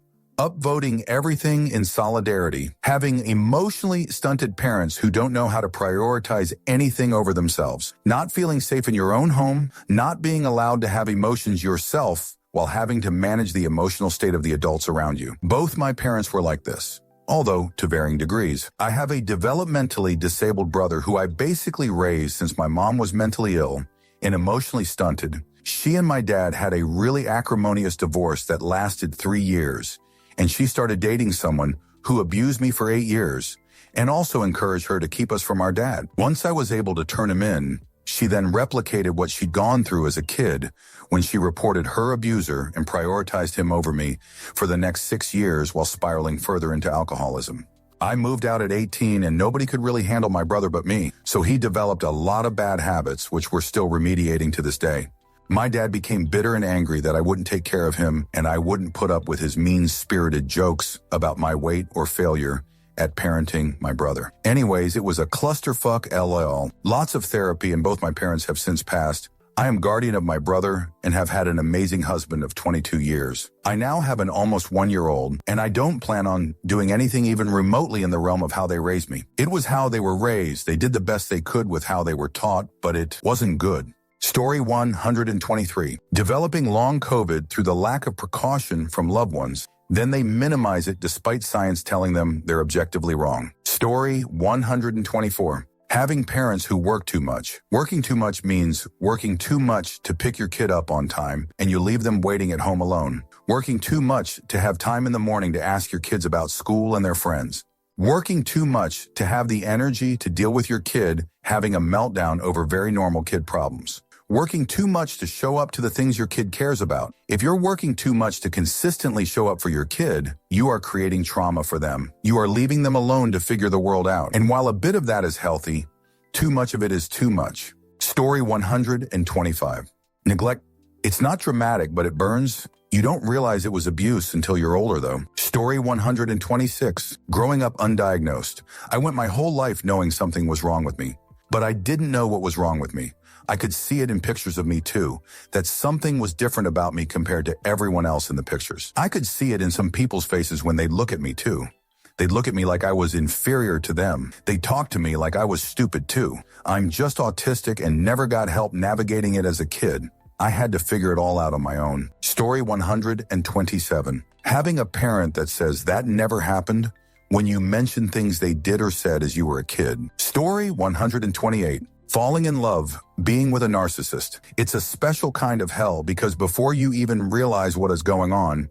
upvoting everything in solidarity, having emotionally stunted parents who don't know how to prioritize anything over themselves, not feeling safe in your own home, not being allowed to have emotions yourself, while having to manage the emotional state of the adults around you. Both my parents were like this, although to varying degrees. I have a developmentally disabled brother who I basically raised since my mom was mentally ill and emotionally stunted. She and my dad had a really acrimonious divorce that lasted 3 years, and she started dating someone who abused me for 8 years and also encouraged her to keep us from our dad. Once I was able to turn him in, she then replicated what she'd gone through as a kid when she reported her abuser and prioritized him over me for the next 6 years while spiraling further into alcoholism. I moved out at 18 and nobody could really handle my brother but me, so he developed a lot of bad habits which we're still remediating to this day. My dad became bitter and angry that I wouldn't take care of him and I wouldn't put up with his mean-spirited jokes about my weight or failure at parenting my brother. Anyways, it was a clusterfuck LL. Lots of therapy and both my parents have since passed. I am guardian of my brother and have had an amazing husband of 22 years. I now have an almost 1-year-old and I don't plan on doing anything even remotely in the realm of how they raised me. It was how they were raised. They did the best they could with how they were taught, but it wasn't good. Story 123. Developing long COVID through the lack of precaution from loved ones. Then they minimize it despite science telling them they're objectively wrong. Story 124. Having parents who work too much. Working too much means working too much to pick your kid up on time and you leave them waiting at home alone. Working too much to have time in the morning to ask your kids about school and their friends. Working too much to have the energy to deal with your kid having a meltdown over very normal kid problems. Working too much to show up to the things your kid cares about. If you're working too much to consistently show up for your kid, you are creating trauma for them. You are leaving them alone to figure the world out. And while a bit of that is healthy, too much of it is too much. Story 125. Neglect. It's not dramatic, but it burns. You don't realize it was abuse until you're older, though. Story 126. Growing up undiagnosed. I went my whole life knowing something was wrong with me, but I didn't know what was wrong with me. I could see it in pictures of me too, that something was different about me compared to everyone else in the pictures. I could see it in some people's faces when they'd look at me too. They'd look at me like I was inferior to them. They'd talk to me like I was stupid too. I'm just autistic and never got help navigating it as a kid. I had to figure it all out on my own. Story 127. Having a parent that says that never happened when you mention things they did or said as you were a kid. Story 128. Falling in love, being with a narcissist. It's a special kind of hell because before you even realize what is going on,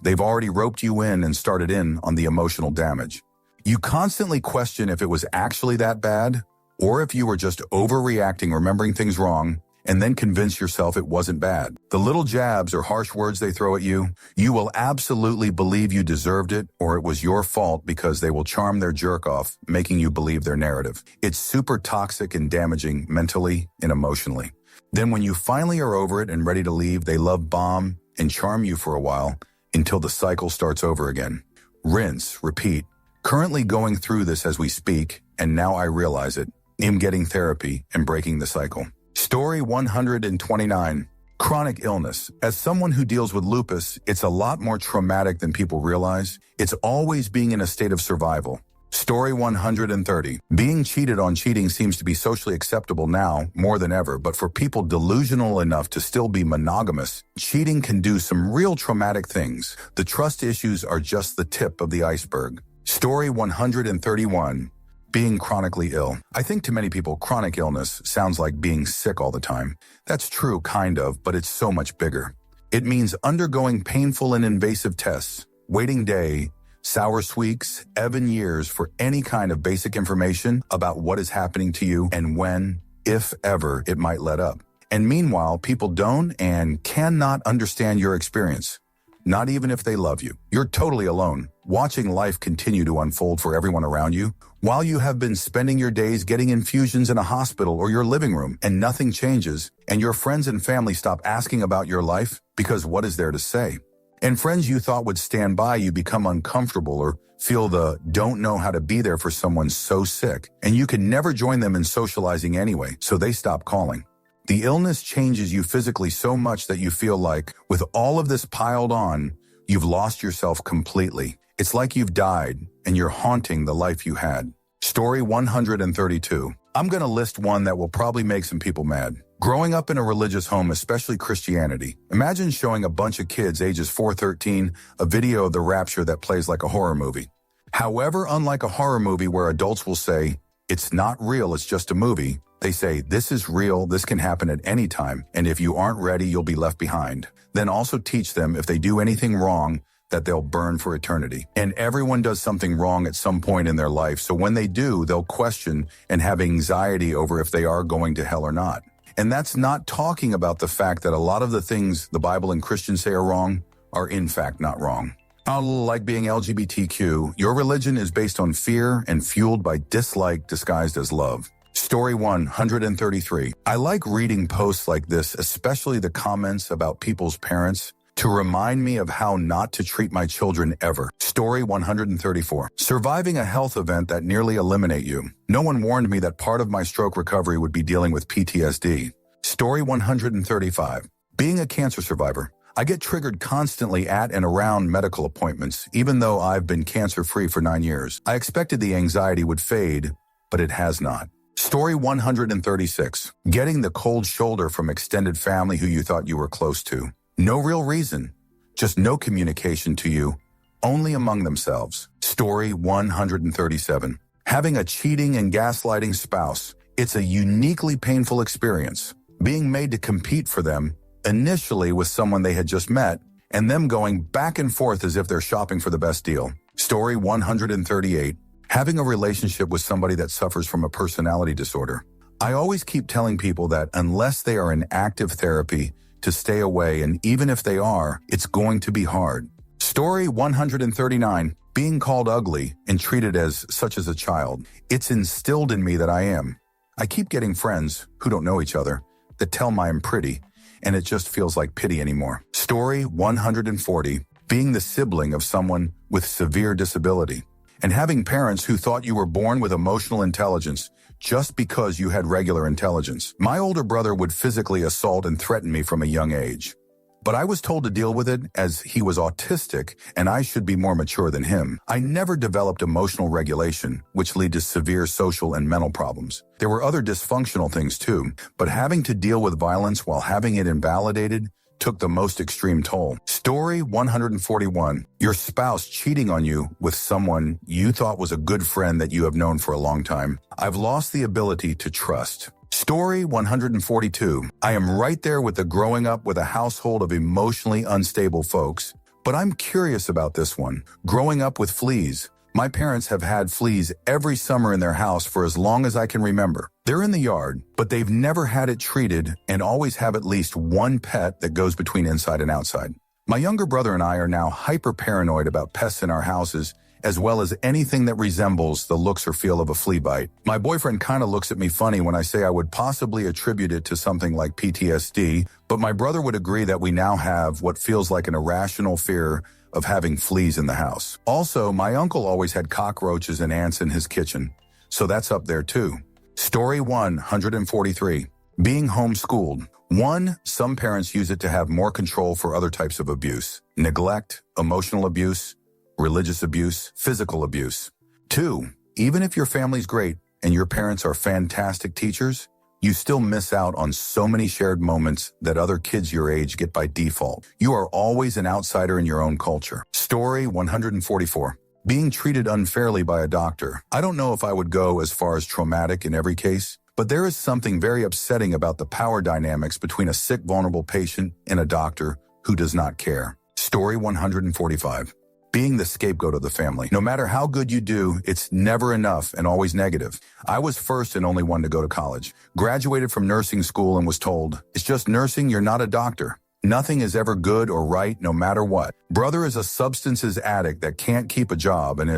they've already roped you in and started in on the emotional damage. You constantly question if it was actually that bad or if you were just overreacting, remembering things wrong, and then convince yourself it wasn't bad. The little jabs or harsh words they throw at you, you will absolutely believe you deserved it or it was your fault because they will charm their jerk off, making you believe their narrative. It's super toxic and damaging mentally and emotionally. Then when you finally are over it and ready to leave, they love bomb and charm you for a while until the cycle starts over again. Rinse, repeat. Currently going through this as we speak, and now I realize it. I'm getting therapy and breaking the cycle. Story 129. Chronic illness. As someone who deals with lupus, it's a lot more traumatic than people realize. It's always being in a state of survival. Story 130. Being cheated on. Cheating seems to be socially acceptable now more than ever, but for people delusional enough to still be monogamous, cheating can do some real traumatic things. The trust issues are just the tip of the iceberg. Story 131. Being chronically ill. I think to many people, chronic illness sounds like being sick all the time. That's true, kind of, but it's so much bigger. It means undergoing painful and invasive tests, waiting day, sour weeks, even years for any kind of basic information about what is happening to you and when, if ever, it might let up. And meanwhile, people don't and cannot understand your experience. Not even if they love you. You're totally alone, watching life continue to unfold for everyone around you, while you have been spending your days getting infusions in a hospital or your living room, and nothing changes, and your friends and family stop asking about your life because what is there to say? And friends you thought would stand by you become uncomfortable or feel the don't know how to be there for someone so sick, and you can never join them in socializing anyway, so they stop calling. The illness changes you physically so much that you feel like, with all of this piled on, you've lost yourself completely. It's like you've died and you're haunting the life you had. Story 132. I'm going to list one that will probably make some people mad. Growing up in a religious home, especially Christianity, imagine showing a bunch of kids ages 4-13 a video of the rapture that plays like a horror movie. However, unlike a horror movie where adults will say, "It's not real, it's just a movie," they say, "This is real, this can happen at any time, and if you aren't ready, you'll be left behind." Then also teach them if they do anything wrong, that they'll burn for eternity. And everyone does something wrong at some point in their life, so when they do, they'll question and have anxiety over if they are going to hell or not. And that's not talking about the fact that a lot of the things the Bible and Christians say are wrong are in fact not wrong. Like being LGBTQ, your religion is based on fear and fueled by dislike disguised as love. Story 133. I like reading posts like this, especially the comments about people's parents, to remind me of how not to treat my children ever. Story 134. Surviving a health event that nearly eliminated you. No one warned me that part of my stroke recovery would be dealing with PTSD. Story 135. Being a cancer survivor. I get triggered constantly at and around medical appointments, even though I've been cancer-free for 9 years. I expected the anxiety would fade, but it has not. Story 136. Getting the cold shoulder from extended family who you thought you were close to. No real reason, just no communication to you, only among themselves. Story 137. Having a cheating and gaslighting spouse. It's a uniquely painful experience. Being made to compete for them, initially with someone they had just met, and them going back and forth as if they're shopping for the best deal. Story 138. Having a relationship with somebody that suffers from a personality disorder. I always keep telling people that unless they are in active therapy, to stay away, and even if they are, it's going to be hard. Story 139. Being called ugly and treated as such as a child. It's instilled in me that I am. I keep getting friends who don't know each other that tell me I'm pretty, and it just feels like pity anymore. Story 140. Being the sibling of someone with severe disability. And having parents who thought you were born with emotional intelligence just because you had regular intelligence. My older brother would physically assault and threaten me from a young age. But I was told to deal with it as he was autistic and I should be more mature than him. I never developed emotional regulation, which led to severe social and mental problems. There were other dysfunctional things too, but having to deal with violence while having it invalidated took the most extreme toll. Story 141. Your spouse cheating on you with someone you thought was a good friend that you have known for a long time. I've lost the ability to trust. Story 142. I am right there with the growing up with a household of emotionally unstable folks, but I'm curious about this one. Growing up with fleas. My parents have had fleas every summer in their house for as long as I can remember. They're in the yard, but they've never had it treated and always have at least one pet that goes between inside and outside. My younger brother and I are now hyper-paranoid about pests in our houses, as well as anything that resembles the looks or feel of a flea bite. My boyfriend kind of looks at me funny when I say I would possibly attribute it to something like PTSD, but my brother would agree that we now have what feels like an irrational fear of having fleas in the house. Also, my uncle always had cockroaches and ants in his kitchen, so that's up there too. Story 143. Being homeschooled. 1. Some parents use it to have more control for other types of abuse. Neglect, emotional abuse, religious abuse, physical abuse. 2. Even if your family's great and your parents are fantastic teachers, you still miss out on so many shared moments that other kids your age get by default. You are always an outsider in your own culture. Story 144. Being treated unfairly by a doctor. I don't know if I would go as far as traumatic in every case, but there is something very upsetting about the power dynamics between a sick, vulnerable patient and a doctor who does not care. Story 145. Being the scapegoat of the family. No matter how good you do, it's never enough and always negative. I was first and only one to go to college. Graduated from nursing school and was told, "It's just nursing, you're not a doctor. Nothing is ever good or right no matter what. Brother is a substances addict that can't keep a job and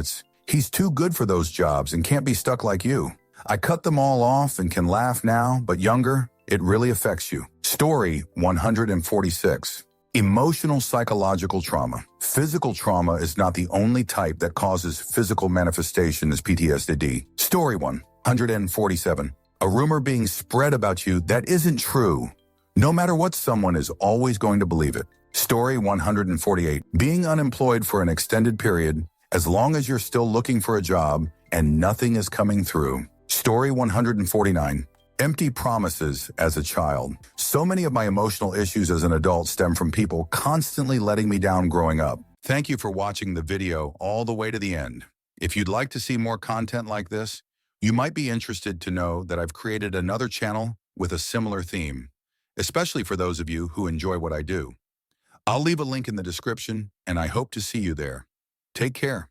he's too good for those jobs and can't be stuck like you." I cut them all off and can laugh now, but younger, it really affects you. Story 146. Emotional psychological trauma. Physical trauma is not the only type that causes physical manifestation as PTSD. Story 147. A rumor being spread about you that isn't true. No matter what, someone is always going to believe it. Story 148. Being unemployed for an extended period, as long as you're still looking for a job and nothing is coming through. Story 149. Empty promises as a child. So many of my emotional issues as an adult stem from people constantly letting me down growing up. Thank you for watching the video all the way to the end. If you'd like to see more content like this, you might be interested to know that I've created another channel with a similar theme, especially for those of you who enjoy what I do. I'll leave a link in the description, and I hope to see you there. Take care.